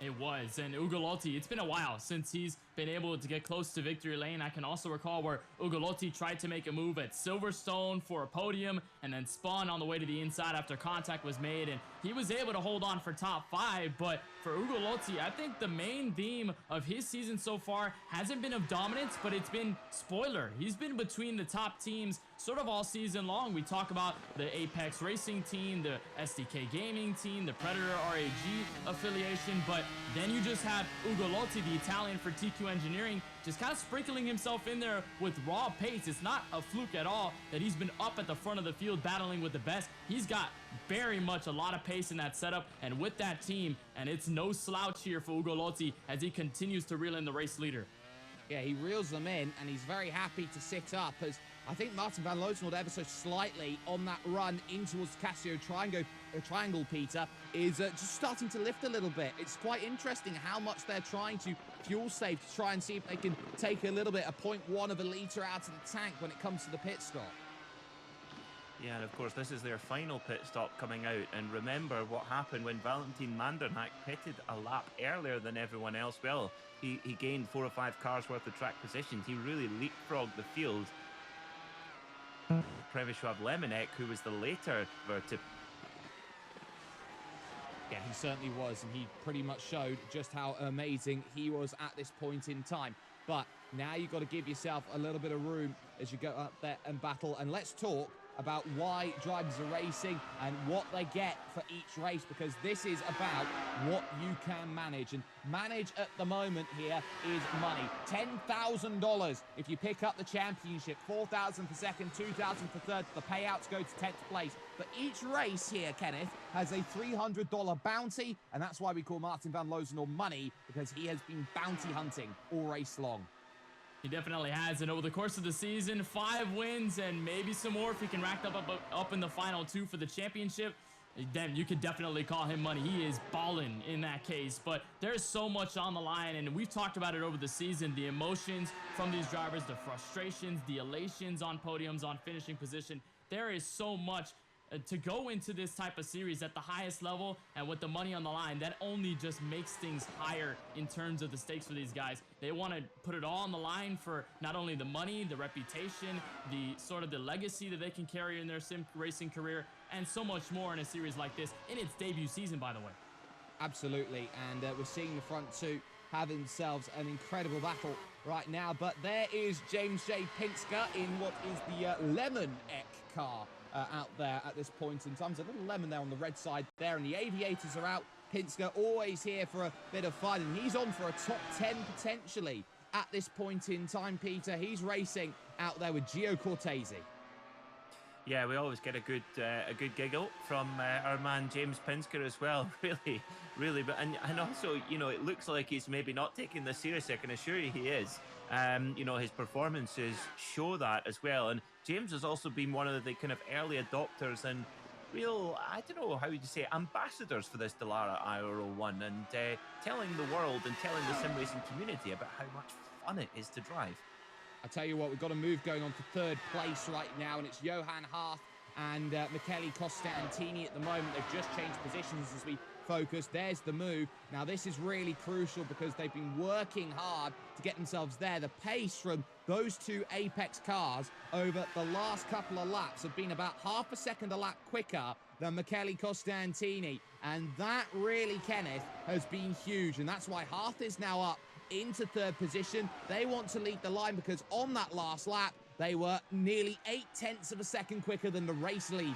It was, and Ugolotti, it's been a while since he's been able to get close to victory lane. I can also recall where Ugolotti tried to make a move at Silverstone for a podium and then spun on the way to the inside after contact was made, and he was able to hold on for top 5. But for Ugolotti, I think the main theme of his season so far hasn't been of dominance, but it's been spoiler. He's been between the top teams sort of all season long. We talk about the Apex Racing team, the SDK Gaming team, the Predator RAG affiliation, but then you just have Ugolotti, the Italian for TQ Engineering, just kind of sprinkling himself in there with raw pace. It's not a fluke at all that he's been up at the front of the field battling with the best. He's got very much a lot of pace in that setup and with that team, and it's no slouch here for Ugolotti as he continues to reel in the race leader. Yeah, he reels them in, and he's very happy to sit up as I think Martin van Loosnord ever so slightly on that run in towards the Casio Triangle, Peter, is just starting to lift a little bit. It's quite interesting how much they're trying to fuel save to try and see if they can take a little bit, a 0.1 of a litre out of the tank when it comes to the pit stop. Yeah, and of course, this is their final pit stop coming out. And remember what happened when Valentin Mandernack pitted a lap earlier than everyone else. Well, he gained 4 or 5 cars worth of track positions. He really leapfrogged the field. Previshav Lemonek, who was the later to... Yeah, he certainly was, and he pretty much showed just how amazing he was at this point in time. But now you've got to give yourself a little bit of room as you go up there and battle. And let's talk about why drivers are racing and what they get for each race, because this is about what you can manage. And manage at the moment here is money. $10,000 if you pick up the championship, $4,000 for second, $2,000 for third. The payouts go to 10th place. But each race here, Kenneth, has a $300 bounty, and that's why we call Martin van Loosnord money, because he has been bounty hunting all race long. He definitely has, and over the course of the season, 5 wins and maybe some more if he can rack up in the final 2 for the championship. Then you could definitely call him money. He is balling in that case, but there's so much on the line, and we've talked about it over the season. The emotions from these drivers, the frustrations, the elations on podiums, on finishing position. There is so much to go into this type of series at the highest level, and with the money on the line, that only just makes things higher in terms of the stakes for these guys. They want to put it all on the line for not only the money, the reputation, the sort of the legacy that they can carry in their sim racing career, and so much more in a series like this in its debut season, by the way. Absolutely, and we're seeing the front 2 have themselves an incredible battle right now. But there is James J. Pinsker in what is the Lemon Eck car out there at this point in time. There's a little lemon there on the red side there, and the aviators are out. Pinsker always here for a bit of fun, and he's on for a top 10 potentially at this point in time, Peter. He's racing out there with Gio Cortese. Yeah, we always get a good giggle from our man James Pinsker as well. Really, but and also, you know, it looks like he's maybe not taking this seriously. I can assure you he is. You know, his performances show that as well. And James has also been one of the kind of early adopters and real, I don't know, how would you say, ambassadors for this Dallara IRO1, and telling the world and telling the sim racing community about how much fun it is to drive. I tell you what, we've got a move going on to 3rd place right now, and it's Johan Haas and Michele Costantini at the moment. They've just changed positions as we focus. There's the move. Now, this is really crucial because they've been working hard to get themselves there. The pace from those 2 Apex cars over the last couple of laps have been about half a second a lap quicker than Michele Costantini. And that really, Kenneth, has been huge. And that's why Haas is now up into 3rd position. They want to lead the line because on that last lap, they were nearly 0.8 of a second quicker than the race leader.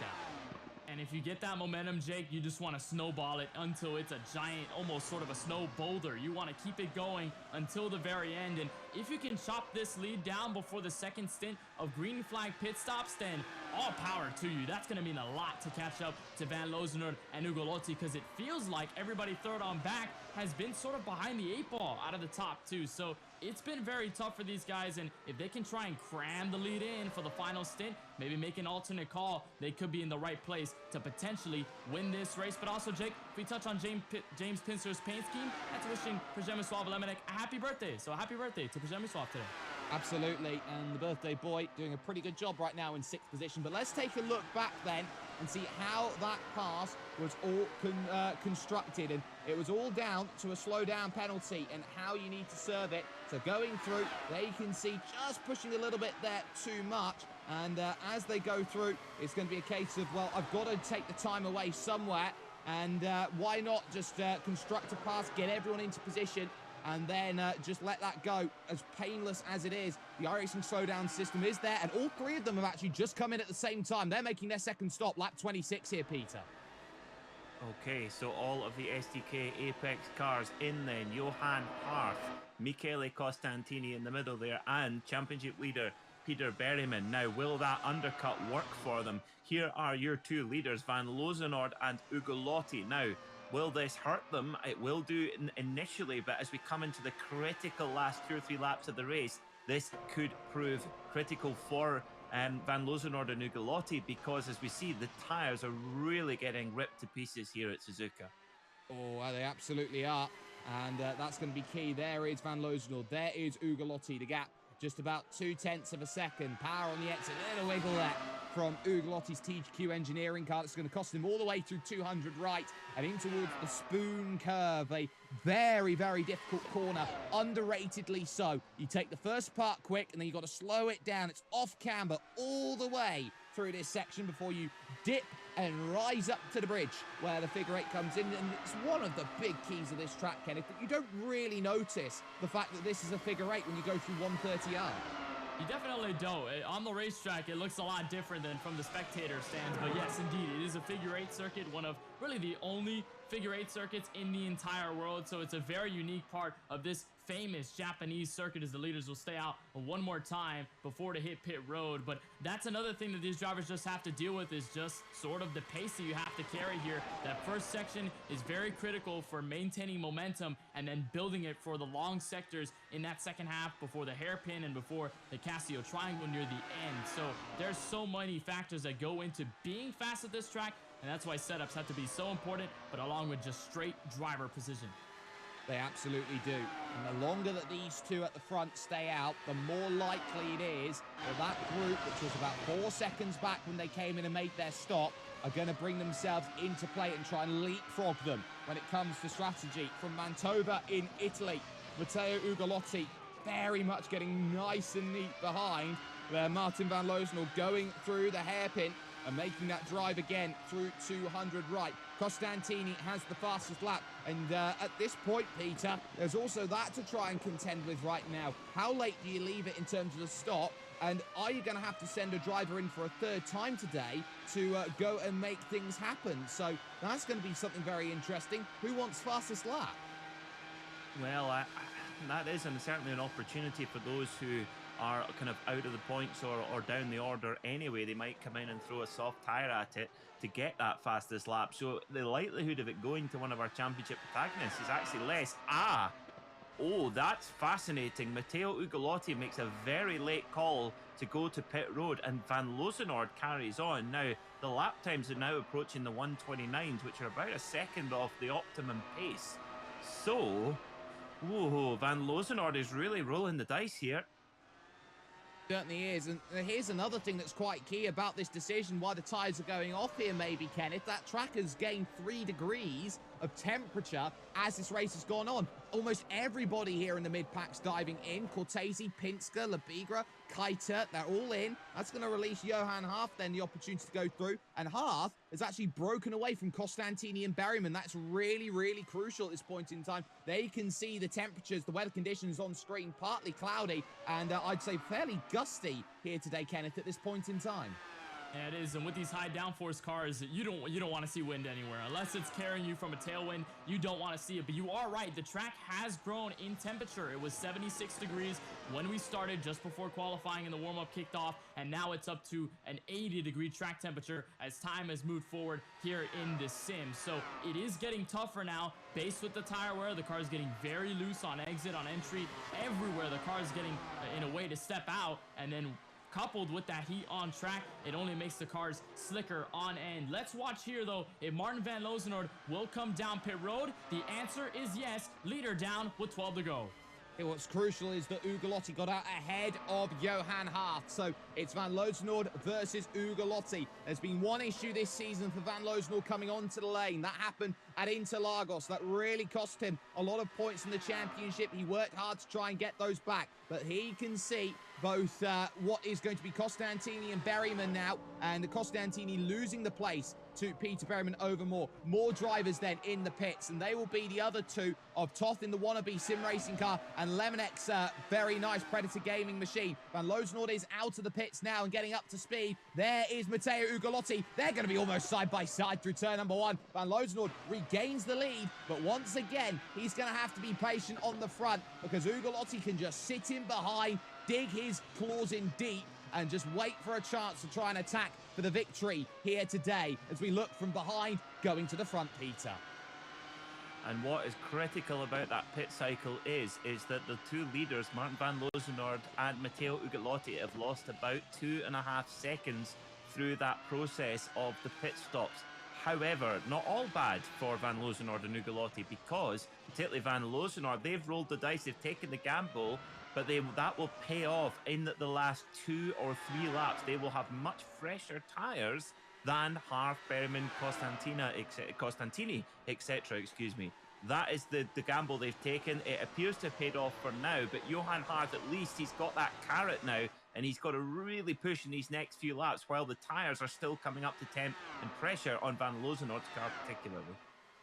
And if you get that momentum, Jake, you just want to snowball it until it's a giant, almost sort of a snow boulder. You want to keep it going until the very end. And if you can chop this lead down before the second stint of green flag pit stops, then all power to you. That's going to mean a lot to catch up to Van Lozenord and Ugolotti, because it feels like everybody third on back has been sort of behind the 8-ball out of the top two. So it's been very tough for these guys, and if they can try and cram the lead in for the final stint, maybe make an alternate call, they could be in the right place to potentially win this race. But also, Jake, if we touch on James Pincer's paint scheme, that's wishing Przemysław Lemonek a happy birthday. So happy birthday to Przemysław today. Absolutely, and the birthday boy doing a pretty good job right now in 6th position. But let's take a look back then and see how that pass was all constructed. And it was all down to a slow down penalty and how you need to serve it. So going through, they can see just pushing a little bit there too much. And as they go through, it's going to be a case of, well, I've got to take the time away somewhere. And why not just construct a pass, get everyone into position, and then just let that go. As painless as it is, the iRacing slowdown system is there, and all three of them have actually just come in at the same time. They're making their second stop, lap 26 here, Peter. Okay, so all of the SDK Apex cars in then. Johan Harth, Michele Costantini in the middle there, and championship leader Peter Berryman. Now, will that undercut work for them? Here are your two leaders, Van Lozenord and Ugolotti. Now, will this hurt them? It will do initially, but as we come into the critical last 2 or 3 laps of the race, this could prove critical for Van Lozenord and Ugolotti, because as we see, the tyres are really getting ripped to pieces here at Suzuka. Oh, they absolutely are. And that's going to be key. There is Van Lozenord. There is Ugolotti. The gap just about 0.2 of a second. Power on the exit. Little wiggle there from Ugolotti's THQ engineering car. That's going to cost him all the way through 200 right and in towards the spoon curve. A very, very difficult corner, underratedly so. You take the first part quick and then you've got to slow it down. It's off camber all the way through this section before you dip and rise up to the bridge where the figure 8 comes in. And it's one of the big keys of this track, Kenneth, that you don't really notice the fact that this is a figure 8 when you go through 130R. You definitely don't. On the racetrack, it looks a lot different than from the spectator stands. But yes, indeed, it is a figure 8 circuit, one of really the only figure 8 circuits in the entire world. So it's a very unique part of this famous Japanese circuit, as the leaders will stay out one more time before to hit pit road. But that's another thing that these drivers just have to deal with, is just sort of the pace that you have to carry here. That first section is very critical for maintaining momentum and then building it for the long sectors in that second half before the hairpin and before the Casio triangle near the end. So there's so many factors that go into being fast at this track, and that's why setups have to be so important, but along with just straight driver precision. They absolutely do. And the longer that these two at the front stay out, the more likely it is that that group, which was about 4 seconds back when they came in and made their stop, are going to bring themselves into play and try and leapfrog them when it comes to strategy. From Mantova in Italy, Matteo Ugolotti very much getting nice and neat behind, where Martin Van Lozenord going through the hairpin and making that drive again through 200 right. Costantini has the fastest lap, and at this point, Peter, there's also that to try and contend with right now. How late do you leave it in terms of the stop, and are you going to have to send a driver in for a third time today to go and make things happen? So that's going to be something very interesting. Who wants fastest lap? Well, that is certainly an opportunity for those who are kind of out of the points or down the order anyway. They might come in and throw a soft tyre at it to get that fastest lap. So the likelihood of it going to one of our championship protagonists is actually less. Oh, that's fascinating. Matteo Ugolotti makes a very late call to go to pit road, and Van Lozenord carries on. Now, the lap times are now approaching the 129s, which are about a second off the optimum pace. So, whoa, Van Lozenord is really rolling the dice here. Certainly is, and here's another thing that's quite key about this decision, why the tyres are going off here maybe, Kenneth. That track has gained 3 degrees of temperature as this race has gone on. Almost everybody here in the mid-pack's diving in. Cortese, Pinsker, Labigra, Kiter, they're all in. That's going to release Johan Harth then the opportunity to go through. And Harth has actually broken away from Costantini and Berryman. That's really, really crucial at this point in time. They can see the temperatures, the weather conditions on screen, partly cloudy, and I'd say fairly gusty here today, Kenneth, at this point in time. Yeah, it is, and with these high downforce cars, you don't want to see wind anywhere. Unless it's carrying you from a tailwind, you don't want to see it. But you are right, the track has grown in temperature. It was 76 degrees when we started just before qualifying and the warm-up kicked off, and now it's up to an 80-degree track temperature as time has moved forward here in this sim. So it is getting tougher now, based with the tire wear. The car is getting very loose on exit, on entry, everywhere. The car is getting in a way to step out, and then coupled with that heat on track, it only makes the cars slicker on end. Let's watch here, though, if Martin van Loozenhoorn will come down pit road. The answer is yes. Leader down with 12 to go. Hey, what's crucial is that Ugolotti got out ahead of Johan Hart. So it's Van Loozenhoorn versus Ugolotti. There's been one issue this season for Van Loozenhoorn coming onto the lane. That happened at Interlagos. That really cost him a lot of points in the championship. He worked hard to try and get those back. But he can see both what is going to be Costantini and Berryman now. And Costantini losing the place to Peter Berryman over more drivers then in the pits, and they will be the other two of Toth in the wannabe sim racing car and Lemonek's very nice Predator gaming machine. Van Loozenhoorn is out of the pits now and getting up to speed. There is Matteo Ugolotti. They're going to be almost side by side through turn number one. Van Loozenhoorn regains the lead, but once again he's going to have to be patient on the front because Ugolotti can just sit in behind, dig his claws in deep, and just wait for a chance to try and attack for the victory here today as we look from behind going to the front, Peter. And what is critical about that pit cycle is that the two leaders, Martin van Loozenhoorn and Matteo Ugolotti, have lost about 2.5 seconds through that process of the pit stops. However, not all bad for Van Loozenhoorn and Ugolotti, because particularly Van Loozenhoorn, they've rolled the dice, they've taken the gamble, but that will pay off in the last 2 or 3 laps. They will have much fresher tyres than Hart, Berryman, Costantini, etc. Excuse me. That is the gamble they've taken. It appears to have paid off for now, but Johan Hart, at least he's got that carrot now, and he's got to really push in these next few laps while the tyres are still coming up to temp and pressure on Van Loozenhoorn's car particularly.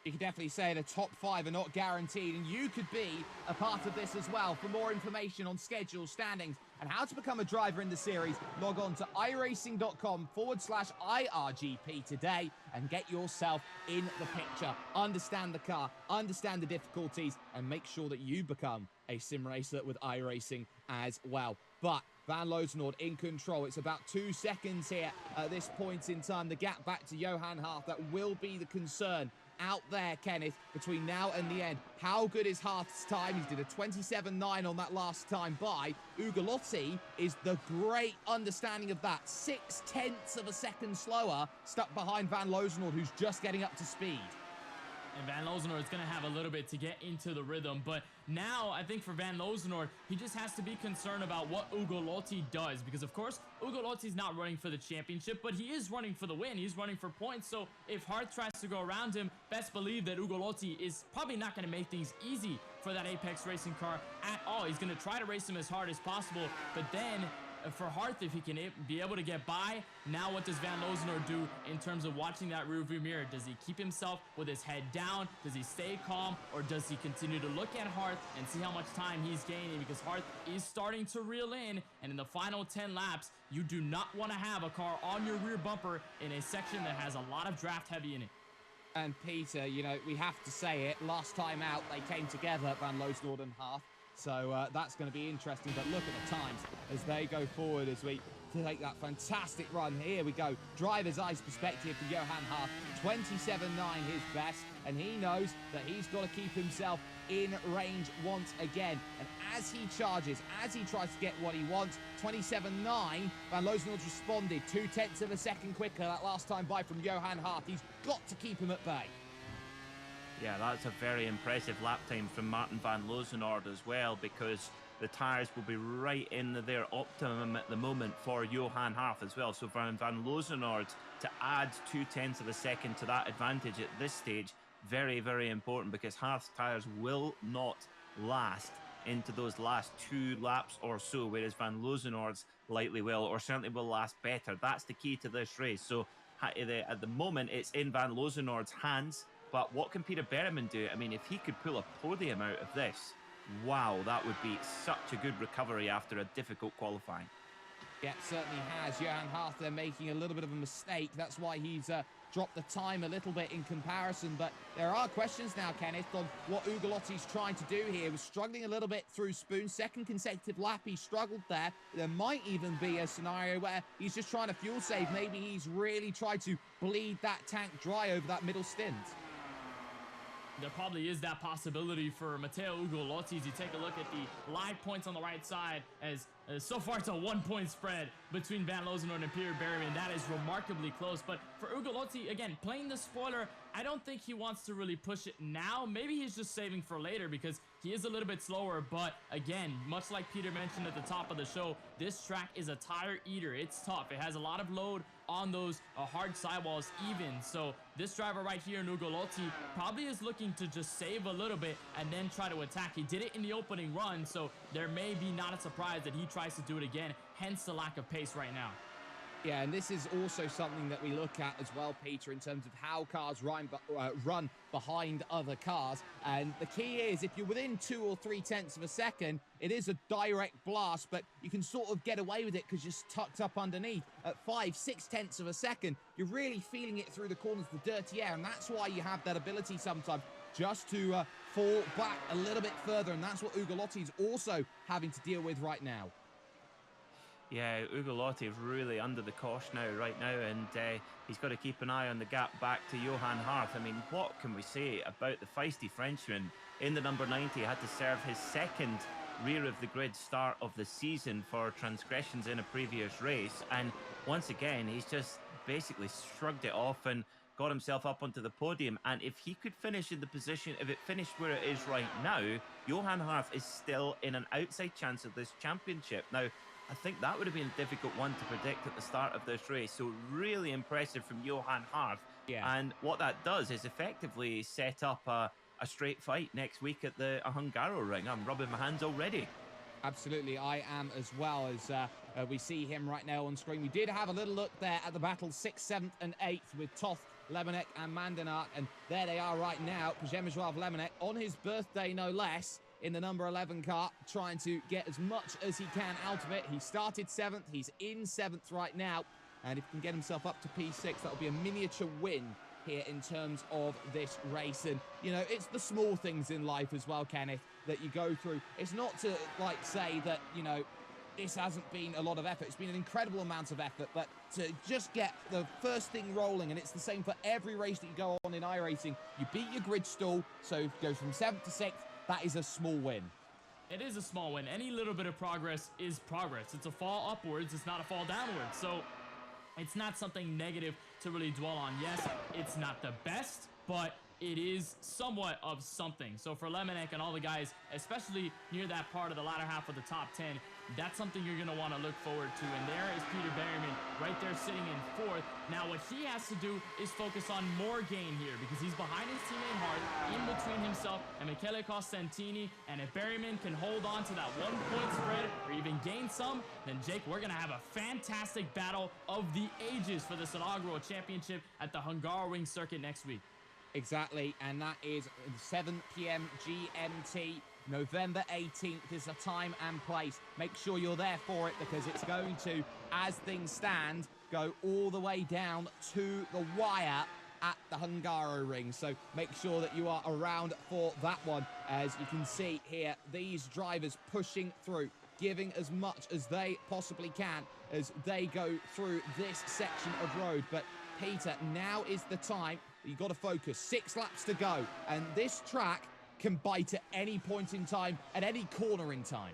You can definitely say the top 5 are not guaranteed, and you could be a part of this as well. For more information on schedules, standings, and how to become a driver in the series, log on to iRacing.com/IRGP today and get yourself in the picture. Understand the car, understand the difficulties, and make sure that you become a sim racer with iRacing as well. But Van Loozenhoorn in control. It's about 2 seconds here at this point in time. The gap back to Johan Hart, that will be the concern out there, Kenneth, between now and the end. How good is Hart's time? He did a 27.9 on that last time by. Ugolotti is the great understanding of that. 0.6 of a second slower, stuck behind Van Loozenhoorn, who's just getting up to speed. And Van Loozenhoorn is going to have a little bit to get into the rhythm. But now, I think for Van Loozenhoorn, he just has to be concerned about what Ugolotti does. Because, of course, Ugolotti's not running for the championship, but he is running for the win. He's running for points. So if Hart tries to go around him, best believe that Ugolotti is probably not going to make things easy for that Apex Racing car at all. He's going to try to race him as hard as possible. But then, for Hart, if he can be able to get by, now what does Van Loozenhoorn do in terms of watching that rearview mirror? Does he keep himself with his head down? Does he stay calm? Or does he continue to look at Hart and see how much time he's gaining? Because Hart is starting to reel in, and in the final 10 laps, you do not want to have a car on your rear bumper in a section that has a lot of draft heavy in it. And Peter, you know, we have to say it, last time out they came together, Van Loozenhoorn and Hart. So that's going to be interesting. But look at the times as they go forward as we take that fantastic run. Here we go. Driver's eyes perspective for Johan Hart. 27.9 his best. And he knows that he's got to keep himself in range once again. And as he charges, as he tries to get what he wants, 27.9, Van Loozenhoorn's responded 0.2 of a second quicker that last time by from Johan Hart. He's got to keep him at bay. Yeah, that's a very impressive lap time from Martin van Loozenhoorn as well, because the tyres will be right in their optimum at the moment for Johan Hart as well. So for Van Loozenhoorn to add 0.2 of a second to that advantage at this stage, very, very important, because Hart's tyres will not last into those last 2 laps or so, whereas Van Loozenhoorn's likely will, or certainly will last better. That's the key to this race. So at the moment, it's in Van Loozenhoorn's hands. But what can Peter Berryman do? I mean, if he could pull a podium out of this, wow, that would be such a good recovery after a difficult qualifying. Yeah, certainly has. Johan Hart there making a little bit of a mistake. That's why he's dropped the time a little bit in comparison. But there are questions now, Kenneth, on what Ugolotti's trying to do here. He was struggling a little bit through Spoon. Second consecutive lap, he struggled there. There might even be a scenario where he's just trying to fuel save. Maybe he's really tried to bleed that tank dry over that middle stint. There probably is that possibility for Matteo Ugolotti as you take a look at the live points on the right side, as so far it's a 1-point spread between Van Lozenoord and Peter Berryman. That is remarkably close. But for Ugolotti, again, playing the spoiler, I don't think he wants to really push it now. Maybe he's just saving for later because he is a little bit slower. But again, much like Peter mentioned at the top of the show, this track is a tire eater. It's tough. It has a lot of load on those hard sidewalls even. So this driver right here in Ugolotti probably is looking to just save a little bit and then try to attack. He did it in the opening run, so there may be not a surprise that he tries to do it again, hence the lack of pace right now. Yeah, and this is also something that we look at as well, Peter, in terms of how cars run behind other cars. And the key is, if you're within 2 or 3 tenths of a second, it is a direct blast, but you can sort of get away with it because you're tucked up underneath. At 5, 6 tenths of a second, you're really feeling it through the corners, the dirty air, and that's why you have that ability sometimes just to fall back a little bit further, and that's what Ugolotti's also having to deal with right now. Yeah, Ugolotti is really under the cosh right now, and he's got to keep an eye on the gap back to Johan Hart. I mean, what can we say about the feisty Frenchman in the number 90? Had to serve his second rear of the grid start of the season for transgressions in a previous race, and once again, he's just basically shrugged it off and got himself up onto the podium. And if he could finish in the position, if it finished where it is right now, Johan Hart is still in an outside chance of this championship. Now, I think that would have been a difficult one to predict at the start of this race. So really impressive from Johan Hart. Yeah. And what that does is effectively set up a straight fight next week at the Hungaroring. I'm rubbing my hands already. Absolutely, I am as well, as we see him right now on screen. We did have a little look there at the battle 6th, 7th and 8th with Toth, Lemonek and Mandenark. And there they are right now. Przemysław Lemonek on his birthday, no less, in the number 11 car, trying to get as much as he can out of it. He started 7th, he's in 7th right now, and if he can get himself up to P6, that'll be a miniature win here in terms of this race. And, you know, it's the small things in life as well, Kenneth, that you go through. It's not to, like, say that, you know, this hasn't been a lot of effort. It's been an incredible amount of effort, but to just get the first thing rolling, and it's the same for every race that you go on in iRacing, you beat your grid stall, so if you go from 7th to 6th, that is a small win. It is a small win. Any little bit of progress is progress. It's a fall upwards, it's not a fall downwards. So it's not something negative to really dwell on. Yes, it's not the best, but it is somewhat of something. So for Lemonek and all the guys, especially near that part of the latter half of the top 10, that's something you're going to want to look forward to. And there is Peter Berryman right there sitting in 4th. Now what he has to do is focus on more gain here because he's behind his teammate Hart, in between himself and Michele Costantini. And if Berryman can hold on to that 1-point spread or even gain some, then Jake, we're going to have a fantastic battle of the ages for this inaugural championship at the Hungaroring circuit next week. Exactly, and that is 7 p.m. GMT. November 18th is the time and place. Make sure you're there for it because it's going to, as things stand, go all the way down to the wire at the Hungaroring. So make sure that you are around for that one. As you can see here, these drivers pushing through, giving as much as they possibly can as they go through this section of road. But Peter, now is the time. You've got to focus. 6 laps to go. And this track can bite at any point in time, at any corner in time.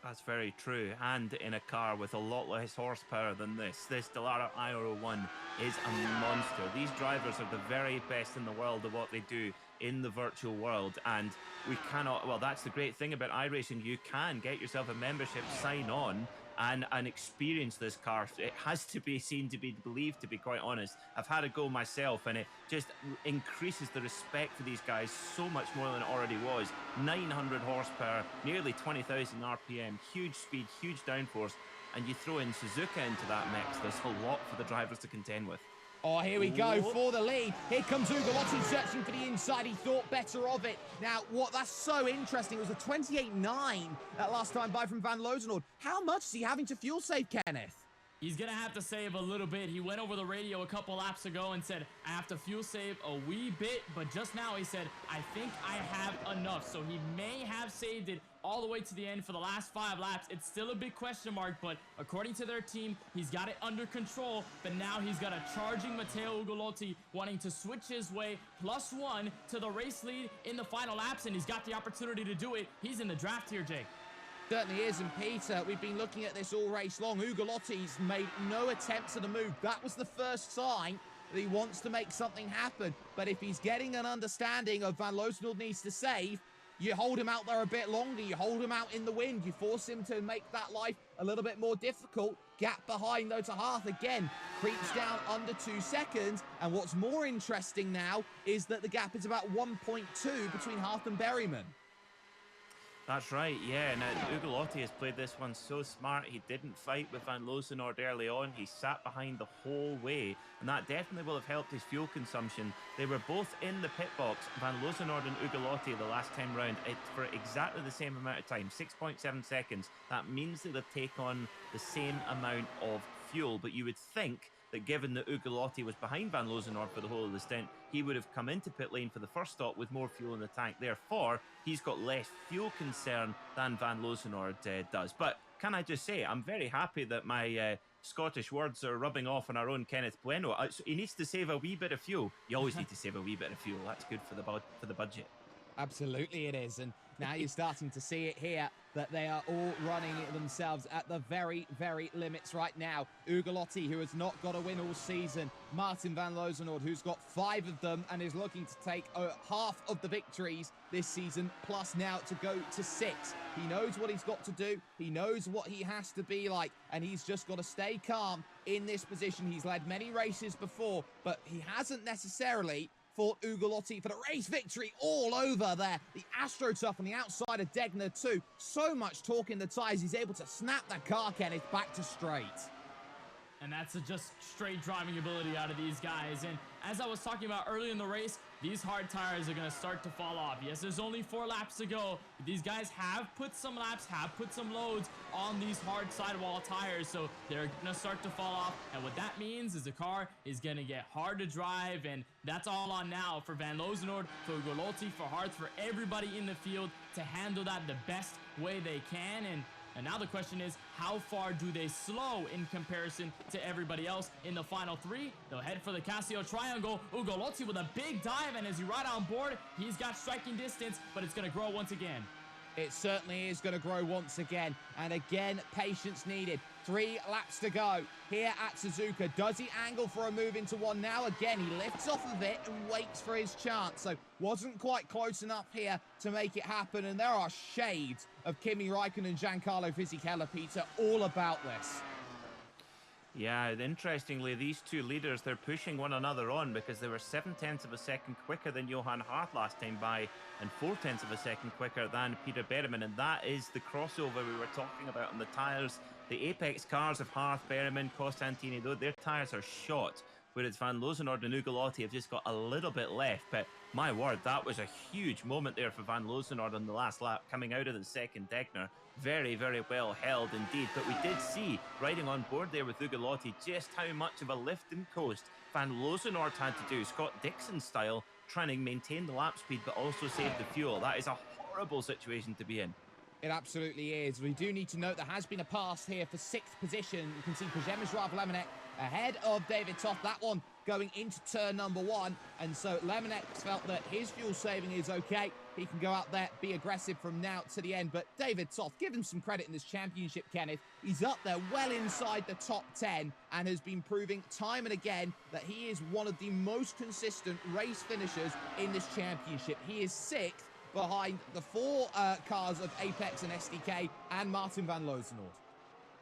That's very true. And in a car with a lot less horsepower than this Dallara IR01 is a monster. These drivers are the very best in the world at what they do in the virtual world. And we cannot, well, that's the great thing about iRacing. You can get yourself a membership, sign on, and experience this car. It has to be seen to be believed, to be quite honest. I've had a go myself, and it just increases the respect for these guys so much more than it already was. 900 horsepower, nearly 20,000 RPM, huge speed, huge downforce, and you throw in Suzuka into that mix. There's a lot for the drivers to contend with. Oh, here we go Whoa. for the lead. Here comes Ugolotti searching for the inside. He thought better of it. Now, that's so interesting. It was a 28.9 that last time by from Van Lozenord. How much is he having to fuel save, Kenneth? He's going to have to save a little bit. He went over the radio a couple laps ago and said, I have to fuel save a wee bit. But just now he said, I think I have enough. So he may have saved it all the way to the end for the last 5 laps. It's still a big question mark, but according to their team, he's got it under control. But now he's got a charging Matteo Ugolotti wanting to switch his way +1 to the race lead in the final laps. And he's got the opportunity to do it. He's in the draft here, Jake. Certainly is, and Peter, we've been looking at this all race long. Ugolotti's made no attempts at a move. That was the first sign that he wants to make something happen. But if he's getting an understanding of Van Lozenord needs to save, you hold him out there a bit longer. You hold him out in the wind. You force him to make that life a little bit more difficult. Gap behind, though, to Hearth again creeps down under 2 seconds. And what's more interesting now is that the gap is about 1.2 between Hearth and Berryman. That's right, yeah. Now, Ugolotti has played this one so smart. He didn't fight with Van Lozenord early on. He sat behind the whole way, and that definitely will have helped his fuel consumption. They were both in the pit box, Van Lozenord and Ugolotti, the last time round, for exactly the same amount of time, 6.7 seconds. That means that they'll take on the same amount of fuel, but you would think that given that Ugolotti was behind Van Lozenord for the whole of the stint, he would have come into pit lane for the first stop with more fuel in the tank. Therefore, he's got less fuel concern than Van Lozenord does. But can I just say, I'm very happy that my Scottish words are rubbing off on our own Kenneth Bueno. He needs to save a wee bit of fuel. You always need to save a wee bit of fuel. That's good for the budget. Absolutely it is, and now you're starting to see it here that they are all running themselves at the very, very limits right now. Ugolotti, who has not got a win all season. Martin Van Lozenord, who's got 5 of them and is looking to take half of the victories this season, plus now to go to 6. He knows what he's got to do. He knows what he has to be like, and he's just got to stay calm in this position. He's led many races before, but he hasn't necessarily fought Ugolotti for the race victory all over there. The AstroTurf on the outside of Degner too. So much torque in the tyres, he's able to snap that car, Kenneth, back to straight. And that's just straight driving ability out of these guys. And as I was talking about early in the race, these hard tires are going to start to fall off. Yes, there's only 4 laps to go. These guys have put some laps, have put some loads on these hard sidewall tires, so they're going to start to fall off. And what that means is the car is going to get hard to drive, and that's all on now for Van Lozenord, for Ugolotti, for Hearth, for everybody in the field to handle that the best way they can. And now the question is, how far do they slow in comparison to everybody else in the final 3? They'll head for the Casio Triangle. Ugolotti with a big dive, and as you ride on board, he's got striking distance, but it's going to grow once again. It certainly is going to grow once again. And again, patience needed. 3 laps to go here at Suzuka. Does he angle for a move into one now? Again, he lifts off of it and waits for his chance. So wasn't quite close enough here to make it happen. And there are shades of Kimi Räikkönen and Giancarlo Fisichella, Peter, all about this. Yeah, interestingly, these 2 leaders, they're pushing one another on because they were 0.7 of a second quicker than Johan Hart last time by and 0.4 of a second quicker than Peter Berryman. And that is the crossover we were talking about on the tyres. The apex cars of Hart, Berryman, Costantini, though, their tyres are shot, whereas Van Lozenord and Ugolotti have just got a little bit left. But my word, that was a huge moment there for Van Lozenord on the last lap, coming out of the second Degner. Very, very well held indeed. But we did see, riding on board there with Ugolotti, just how much of a lift and coast Van Lozenord had to do, Scott Dixon style, trying to maintain the lap speed but also save the fuel. That is a horrible situation to be in. It absolutely is. We do need to note there has been a pass here for 6th position. You can see Przemysław Lemonek ahead of David Toth. That one going into turn number 1. And so Lemonek felt that his fuel saving is okay. He can go out there, be aggressive from now to the end. But David Toth, give him some credit in this championship, Kenneth. He's up there well inside the top 10 and has been proving time and again that he is one of the most consistent race finishers in this championship. He is 6th behind the 4 cars of Apex and SDK and Martin Van Lozenord.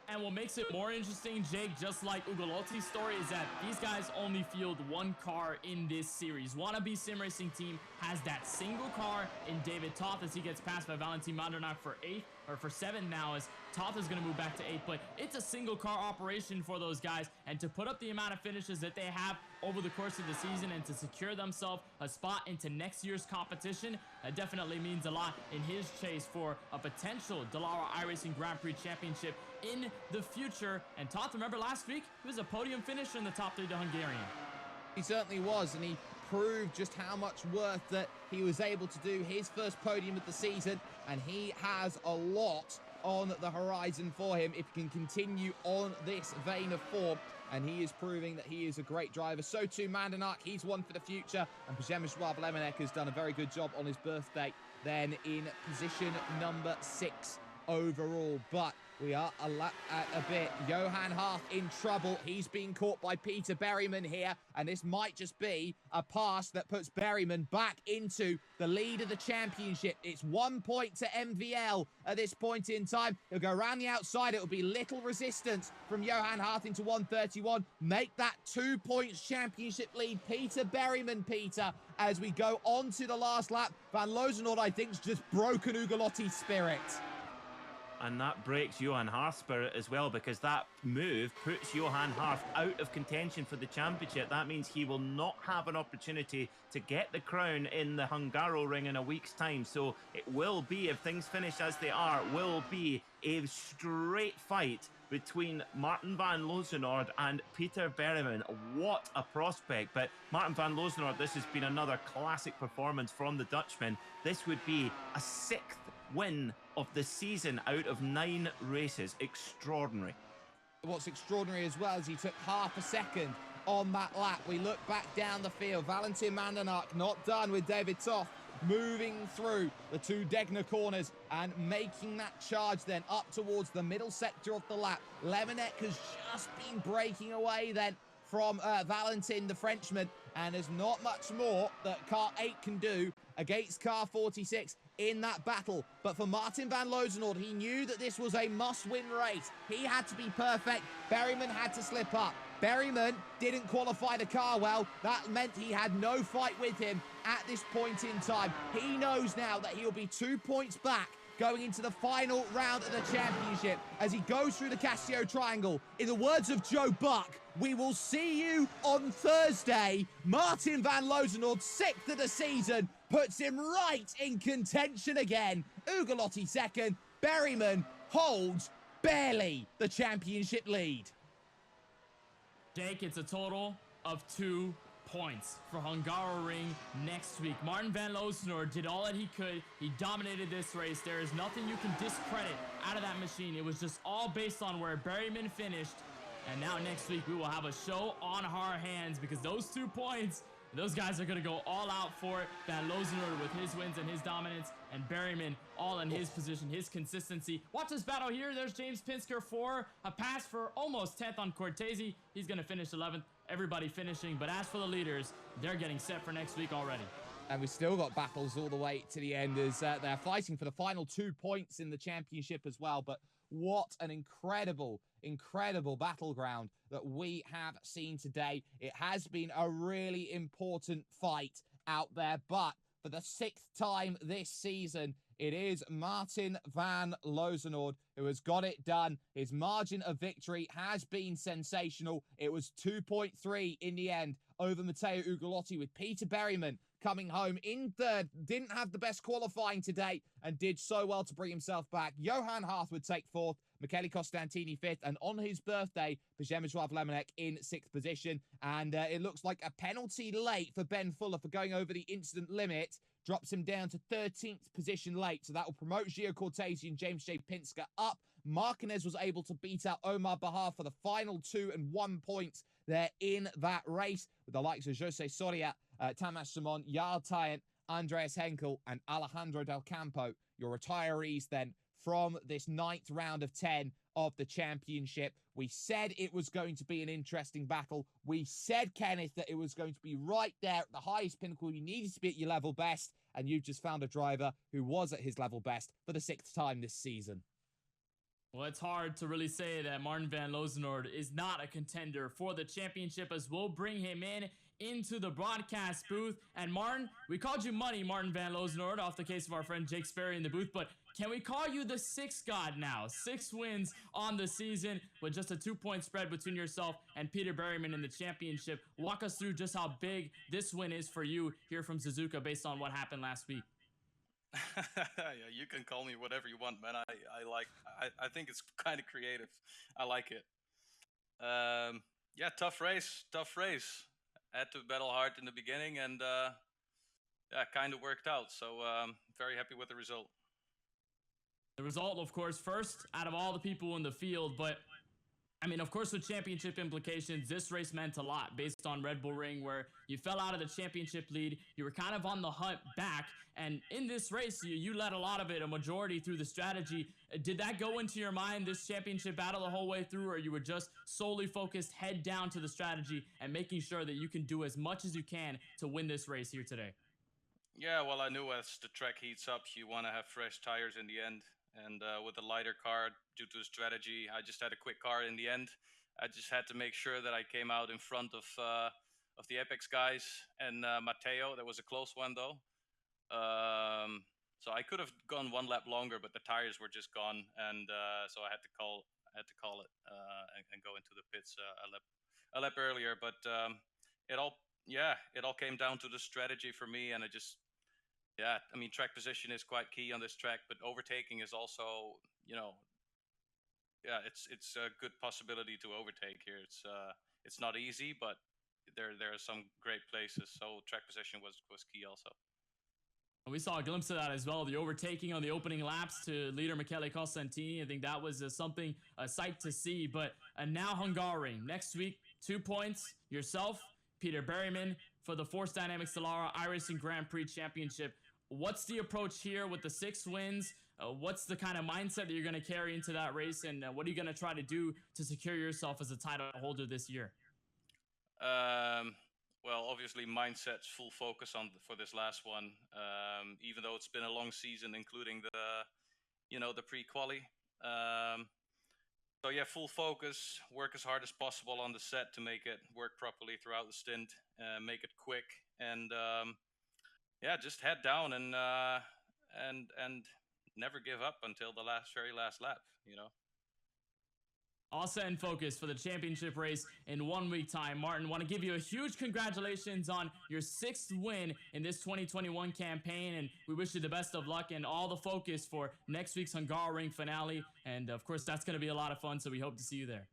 And what makes it more interesting, Jake, just like Ugolotti's story, is that these guys only field 1 car in this series. Wannabe Sim Racing Team has that single car in David Toth as he gets passed by Valentin Mandernach for 8th. or for 7th now, as Toth is going to move back to 8th. But it's a single car operation for those guys, and to put up the amount of finishes that they have over the course of the season and to secure themselves a spot into next year's competition, that definitely means a lot in his chase for a potential Dallara iRacing Grand Prix Championship in the future. And Toth, remember last week, he was a podium finisher in the top 3 to Hungarian. He certainly was, and he proved just how much worth that he was able to do. His first podium of the season, and he has a lot on the horizon for him if he can continue on this vein of form, and he is proving that he is a great driver. So too Mandanak, he's one for the future, and Przemysław Lemonek has done a very good job on his birthday, then in position number 6 overall. But we are a bit. Johan Hart in trouble. He's being caught by Peter Berryman here, and this might just be a pass that puts Berryman back into the lead of the championship. It's 1 point to MVL at this point in time. He'll go around the outside. It'll be little resistance from Johan Hart into 131. Make that 2 points championship lead. Peter Berryman, Peter, as we go on to the last lap. Van Lozenord, I think, has just broken Ugalotti's spirit. And that breaks Johan Hart's spirit as well, because that move puts Johan Hart out of contention for the championship. That means he will not have an opportunity to get the crown in the Hungaroring in a week's time. So it will be, if things finish as they are, will be a straight fight between Martin van Lozenord and Peter Berryman. What a prospect. But Martin van Lozenord, this has been another classic performance from the Dutchman. This would be a 6th win of the season out of 9 races. Extraordinary. What's extraordinary as well is he took half a second on that lap. We look back down the field. Valentin Mandanak not done with David Toth, moving through the 2 Degner corners and making that charge then up towards the middle sector of the lap. Lemonek has just been breaking away then from Valentin, the Frenchman, and there's not much more that car 8 can do against car 46 in that battle. But for Martin van Lozenord, he knew that this was a must-win race. He had to be perfect. Berryman had to slip up. Berryman didn't qualify the car well. That meant he had no fight with him at this point in time. He knows now that he'll be 2 points back going into the final round of the championship as he goes through the Casio Triangle. In the words of Joe Buck, we will see you on Thursday. Martin van Lozenord, 6th of the season, puts him right in contention again. Ugalotti 2nd. Berryman holds barely the championship lead. Jake, it's a total of 2 points for Hungaroring next week. Martin van Lozenord did all that he could. He dominated this race. There is nothing you can discredit out of that machine. It was just all based on where Berryman finished. And now next week we will have a show on our hands, because those 2 points, those guys are going to go all out for it. Van Lozenord with his wins and his dominance, and Berryman all in his position, his consistency. Watch this battle here. There's James Pinsker for a pass for almost 10th on Cortese. He's going to finish 11th. Everybody finishing. But as for the leaders, they're getting set for next week already. And we've still got battles all the way to the end as they're fighting for the final 2 points in the championship as well. But what an incredible battleground that we have seen today. It has been a really important fight out there, but for the 6th time this season, it is Martin van Lozenord who has got it done. His margin of victory has been sensational. It was 2.3 in the end over Matteo Ugalotti, with Peter Berryman coming home in 3rd. Didn't have the best qualifying today and did so well to bring himself back. Johan Hart would take 4th, Michele Costantini 5th, and on his birthday, Przemysław Lemonek in 6th position. And it looks like a penalty late for Ben Fuller for going over the incident limit. Drops him down to 13th position late. So that will promote Gio Cortese and James J. Pinsker up. Marquez was able to beat out Omar Bahar for the final 2 and 1 points there in that race, with the likes of Jose Soria, Tamas Simon, Jarl Tyant, Andreas Henkel, and Alejandro Del Campo, your retirees then from this 9th round of 10 of the championship. We said it was going to be an interesting battle. We said, Kenneth, that it was going to be right there at the highest pinnacle. You needed to be at your level best, and you've just found a driver who was at his level best for the 6th time this season. Well, it's hard to really say that Martin van Lozenord is not a contender for the championship, as we'll bring him into the broadcast booth. And Martin, we called you money, Martin van Lozenord, off the case of our friend Jake Sperry in the booth, but can we call you the 6 God now? 6 wins on the season with just a 2-point spread between yourself and Peter Berryman in the championship. Walk us through just how big this win is for you here from Suzuka based on what happened last week. Yeah, you can call me whatever you want, man. I think it's kind of creative. I like it. Yeah, tough race. Had to battle hard in the beginning, and yeah, kind of worked out. So very happy with the result. The result, of course, first out of all the people in the field, but I mean, of course, with championship implications, this race meant a lot based on Red Bull Ring, where you fell out of the championship lead. You were kind of on the hunt back. And in this race, you led a lot of it, a majority through the strategy. Did that go into your mind, this championship battle, the whole way through, or you were just solely focused head down to the strategy and making sure that you can do as much as you can to win this race here today? Yeah, well, I knew as the track heats up, you want to have fresh tires in the end. And with a lighter car, due to the strategy, I just had a quick car in the end. I just had to make sure that I came out in front of the Apex guys and Matteo. That was a close one, though. So I could have gone one lap longer, but the tires were just gone, and so I had to call it and go into the pits a lap earlier. But it all came down to the strategy for me, and yeah, I mean, track position is quite key on this track, but overtaking is also, yeah, it's a good possibility to overtake here. It's not easy, but there are some great places. So track position was key also. We saw a glimpse of that as well, the overtaking on the opening laps to leader Michele Costantini. I think that was a sight to see. But now Hungaroring. Next week, 2 points. Yourself, Peter Berryman, for the Force Dynamics Dallara iRacing Grand Prix Championship. What's the approach here with the 6 wins? What's the kind of mindset that you're going to carry into that race? And what are you going to try to do to secure yourself as a title holder this year? Well, obviously, mindset's full focus for this last one. Even though it's been a long season, including the pre-quali. So yeah, full focus. Work as hard as possible on the set to make it work properly throughout the stint. Make it quick, and yeah, just head down and never give up until the very last lap. All set and focused for the championship race in 1 week time. Martin, want to give you a huge congratulations on your 6th win in this 2021 campaign, and we wish you the best of luck and all the focus for next week's Hungaroring finale. And of course, that's going to be a lot of fun, so we hope to see you there.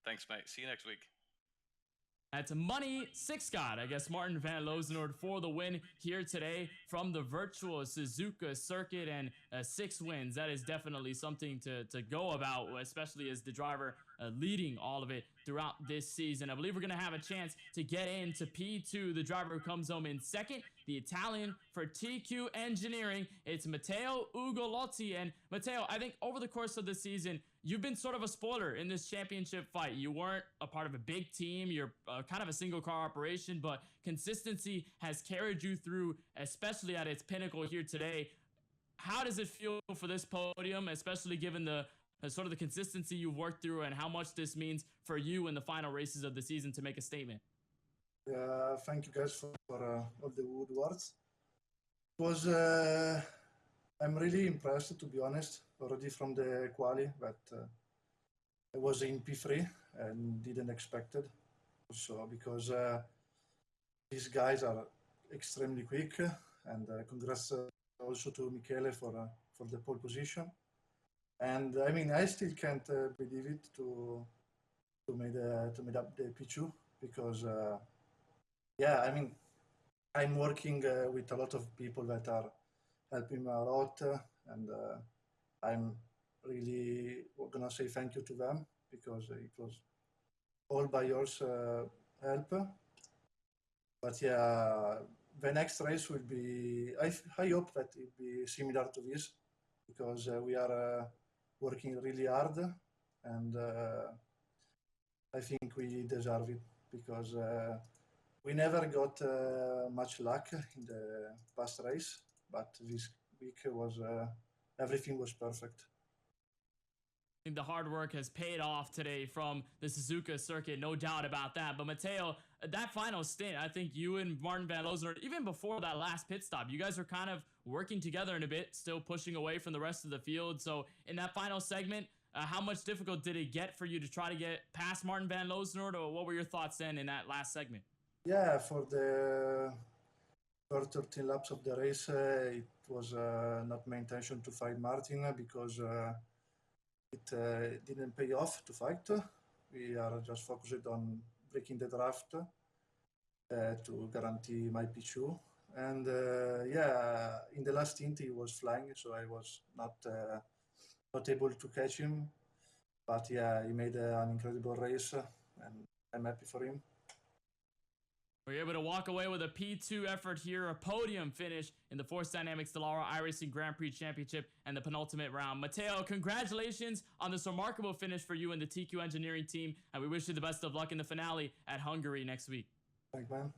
Thanks, mate. See you next week. That's Money 6 God, I guess, Martin van Lozenoord for the win here today from the virtual Suzuka circuit, and 6 wins. That is definitely something to go about, especially as the driver leading all of it throughout this season. I believe we're going to have a chance to get into P2, the driver who comes home in second, the Italian for TQ Engineering. It's Matteo Ugolotti. And Matteo, I think over the course of the season, you've been sort of a spoiler in this championship fight. You weren't a part of a big team. You're kind of a single car operation, but consistency has carried you through, especially at its pinnacle here today. How does it feel for this podium, especially given the sort of the consistency you've worked through and how much this means for you in the final races of the season to make a statement? Thank you guys for all the good words. I'm really impressed, to be honest, already from the quali, but I was in P3 and didn't expect it. Also because these guys are extremely quick, and congrats also to Michele for the pole position. And I mean, I still can't believe it to made up the P2, because yeah, I mean, I'm working with a lot of people that are helping me a lot, and I'm really gonna say thank you to them, because it was all by yours help. But yeah, the next race will be, I hope that it will be similar to this, because we are working really hard, and I think we deserve it, because we never got much luck in the past race, but this week was everything was perfect. I think the hard work has paid off today from the Suzuka circuit, no doubt about that. But Matteo, that final stint, I think you and Martin van Lozenoord, even before that last pit stop, you guys were kind of working together in a bit, still pushing away from the rest of the field. So in that final segment, how much difficult did it get for you to try to get past Martin van Loosenoord, or what were your thoughts then in that last segment? Yeah, for the first 13 laps of the race, it was not my intention to fight Martin because it didn't pay off to fight. We are just focused on breaking the draft to guarantee my P2. And yeah, in the last stint he was flying, so I was not able to catch him. But yeah, he made an incredible race, and I'm happy for him. We're able to walk away with a P2 effort here, a podium finish in the Force Dynamics Dallara iRacing Grand Prix Championship and the penultimate round. Matteo, congratulations on this remarkable finish for you and the TQ Engineering team, and we wish you the best of luck in the finale at Hungary next week. Thanks, man.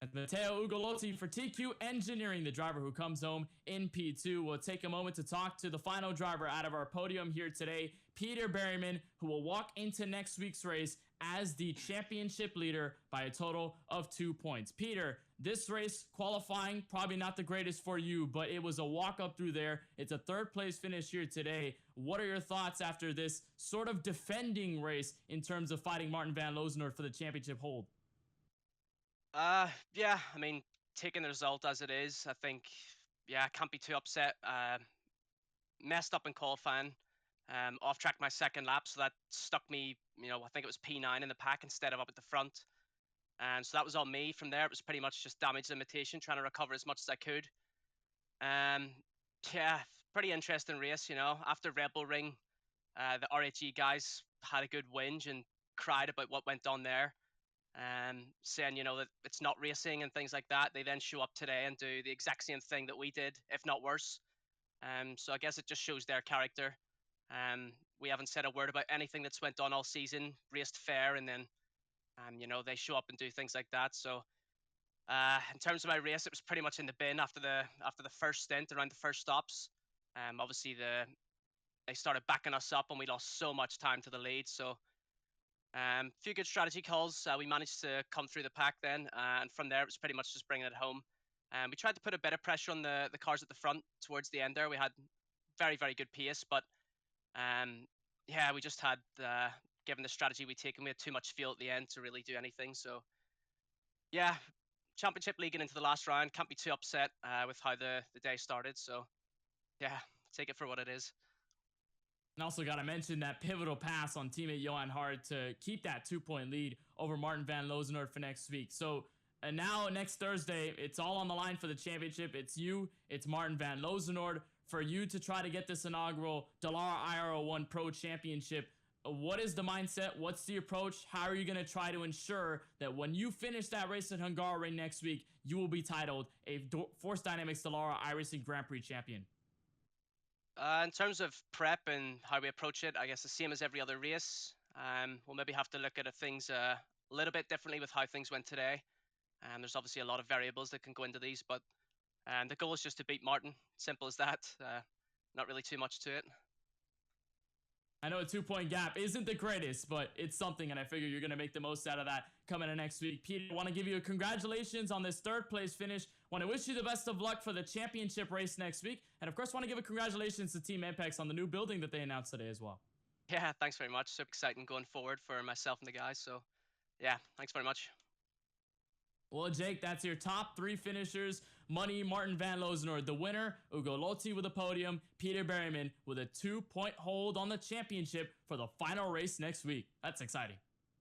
And Matteo Ugolotti for TQ Engineering, the driver who comes home in P2. We'll take a moment to talk to the final driver out of our podium here today, Peter Berryman, who will walk into next week's race as the championship leader by a total of 2 points. Peter, this race qualifying, probably not the greatest for you, but it was a walk up through there. It's a third place finish here today. What are your thoughts after this sort of defending race in terms of fighting Martin van Loosenoord for the championship hold? Yeah, I mean, taking the result as it is, I think, yeah, I can't be too upset. Messed up in qualifying, off track my second lap, so that stuck me, I think it was P9 in the pack instead of up at the front. And so that was on me. From there, it was pretty much just damage limitation, trying to recover as much as I could. Yeah, pretty interesting race, After Red Bull Ring, the RHE guys had a good whinge and cried about what went on there. Saying, that it's not racing and things like that. They then show up today and do the exact same thing that we did, if not worse. So I guess it just shows their character. We haven't said a word about anything that's went on all season, raced fair, and then, they show up and do things like that. So in terms of my race, it was pretty much in the bin after the first stint, around the first stops. Obviously, they started backing us up and we lost so much time to the lead. So a few good strategy calls. We managed to come through the pack then, and from there it was pretty much just bringing it home. We tried to put a bit of pressure on the cars at the front towards the end there. We had very, very good pace, but yeah, we just had, given the strategy we'd taken, we had too much fuel at the end to really do anything. So yeah, championship league into the last round. Can't be too upset with how the day started. So yeah, take it for what it is. And also got to mention that pivotal pass on teammate Johan Hart to keep that 2-point lead over Martin van Loosenoord for next week. So now next Thursday, it's all on the line for the championship. It's you, it's Martin van Loosenoord. For you to try to get this inaugural Dallara IR01 Pro Championship, what is the mindset? What's the approach? How are you going to try to ensure that when you finish that race at Hungary next week, you will be titled a Force Dynamics Dallara iRacing Grand Prix champion? In terms of prep and how we approach it, I guess the same as every other race. We'll maybe have to look at things a little bit differently with how things went today. There's obviously a lot of variables that can go into these, but the goal is just to beat Martin. Simple as that. Not really too much to it. I know a 2-point gap isn't the greatest, but it's something, and I figure you're going to make the most out of that coming in next week. Peter, I want to give you a congratulations on this third place finish. Want to wish you the best of luck for the championship race next week. And of course, want to give a congratulations to Team Apex on the new building that they announced today as well. Yeah, thanks very much. Super exciting going forward for myself and the guys. So yeah, thanks very much. Well, Jake, that's your top 3 finishers. Money, Martin van Loosenoord, the winner. Ugolotti with a podium. Peter Berryman with a 2-point hold on the championship for the final race next week. That's exciting.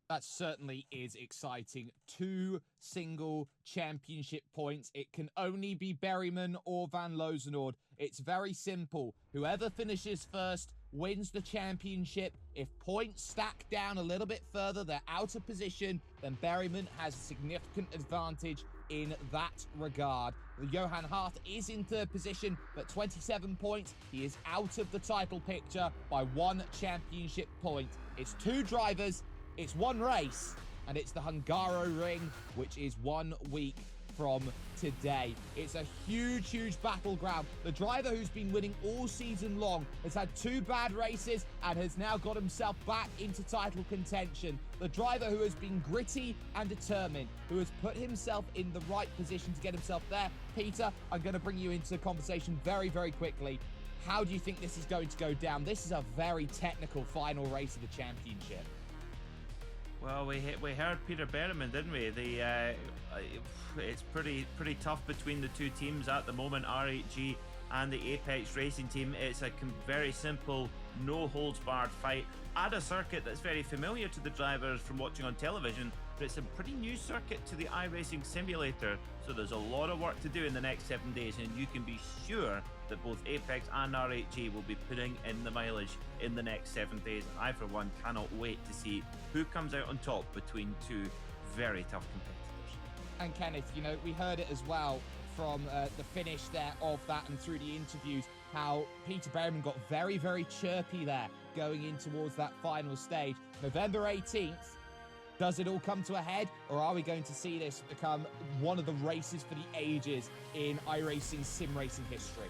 That certainly is exciting. 2 single championship points. It can only be Berryman or van Loosenoord. It's very simple. Whoever finishes first wins the championship. If points stack down a little bit further, they're out of position, then Berryman has a significant advantage in that regard. Johan Hart is in third position, but 27 points. He is out of the title picture by 1 championship point. It's 2 drivers, it's 1 race, and it's the Hungaro Ring, which is 1 week from today. It's a huge battleground. The driver who's been winning all season long has had 2 bad races and has now got himself back into title contention. The driver who has been gritty and determined, who has put himself in the right position to get himself there. Peter, I'm going to bring you into the conversation very quickly. How do you think this is going to go down? This is a very technical final race of the championship. Well, we heard Peter Berryman, didn't we? It's pretty tough between the two teams at the moment, RHG and the Apex Racing team. It's a very simple, no holds barred fight at a circuit that's very familiar to the drivers from watching on television, but it's a pretty new circuit to the iRacing simulator. So there's a lot of work to do in the next 7 days, and you can be sure that both Apex and RHG will be putting in the mileage in the next 7 days. I, for one, cannot wait to see who comes out on top between two very tough competitors. And Kenneth, you know, we heard it as well from the finish there of that and through the interviews, how Peter Berryman got very chirpy there going in towards that final stage. November 18th, does it all come to a head, or are we going to see this become one of the races for the ages in iRacing sim racing history?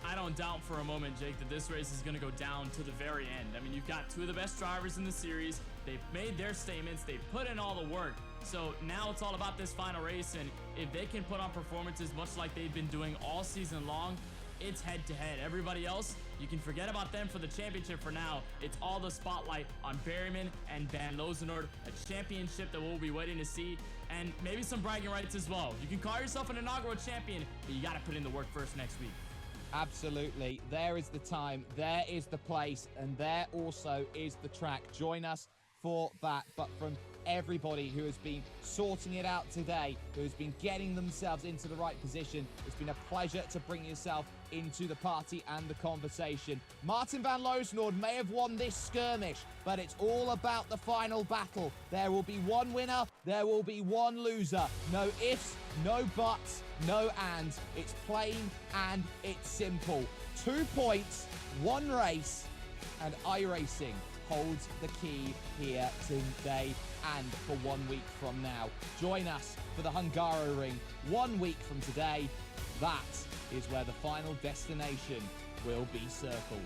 I don't doubt for a moment, Jake, that this race is going to go down to the very end. I mean, you've got 2 of the best drivers in the series. They've made their statements. They've put in all the work. So now it's all about this final race, and if they can put on performances much like they've been doing all season long, it's head-to-head. Everybody else, you can forget about them for the championship for now. It's all the spotlight on Berryman and Van Lozenord, a championship that we'll be waiting to see, and maybe some bragging rights as well. You can call yourself an inaugural champion, but you got to put in the work first next week. Absolutely. There is the time, there is the place, and there also is the track. Join us for that. But from everybody who has been sorting it out today, who has been getting themselves into the right position, it's been a pleasure to bring yourself into the party and the conversation. Martin Van Lozenord may have won this skirmish, but it's all about the final battle. There will be one winner, there will be one loser. No ifs, no buts, no ands. It's plain and it's simple. 2 points, 1 race, and iRacing holds the key here today and for 1 week from now. Join us for the Hungaroring 1 week from today. That is where the final destination will be circled.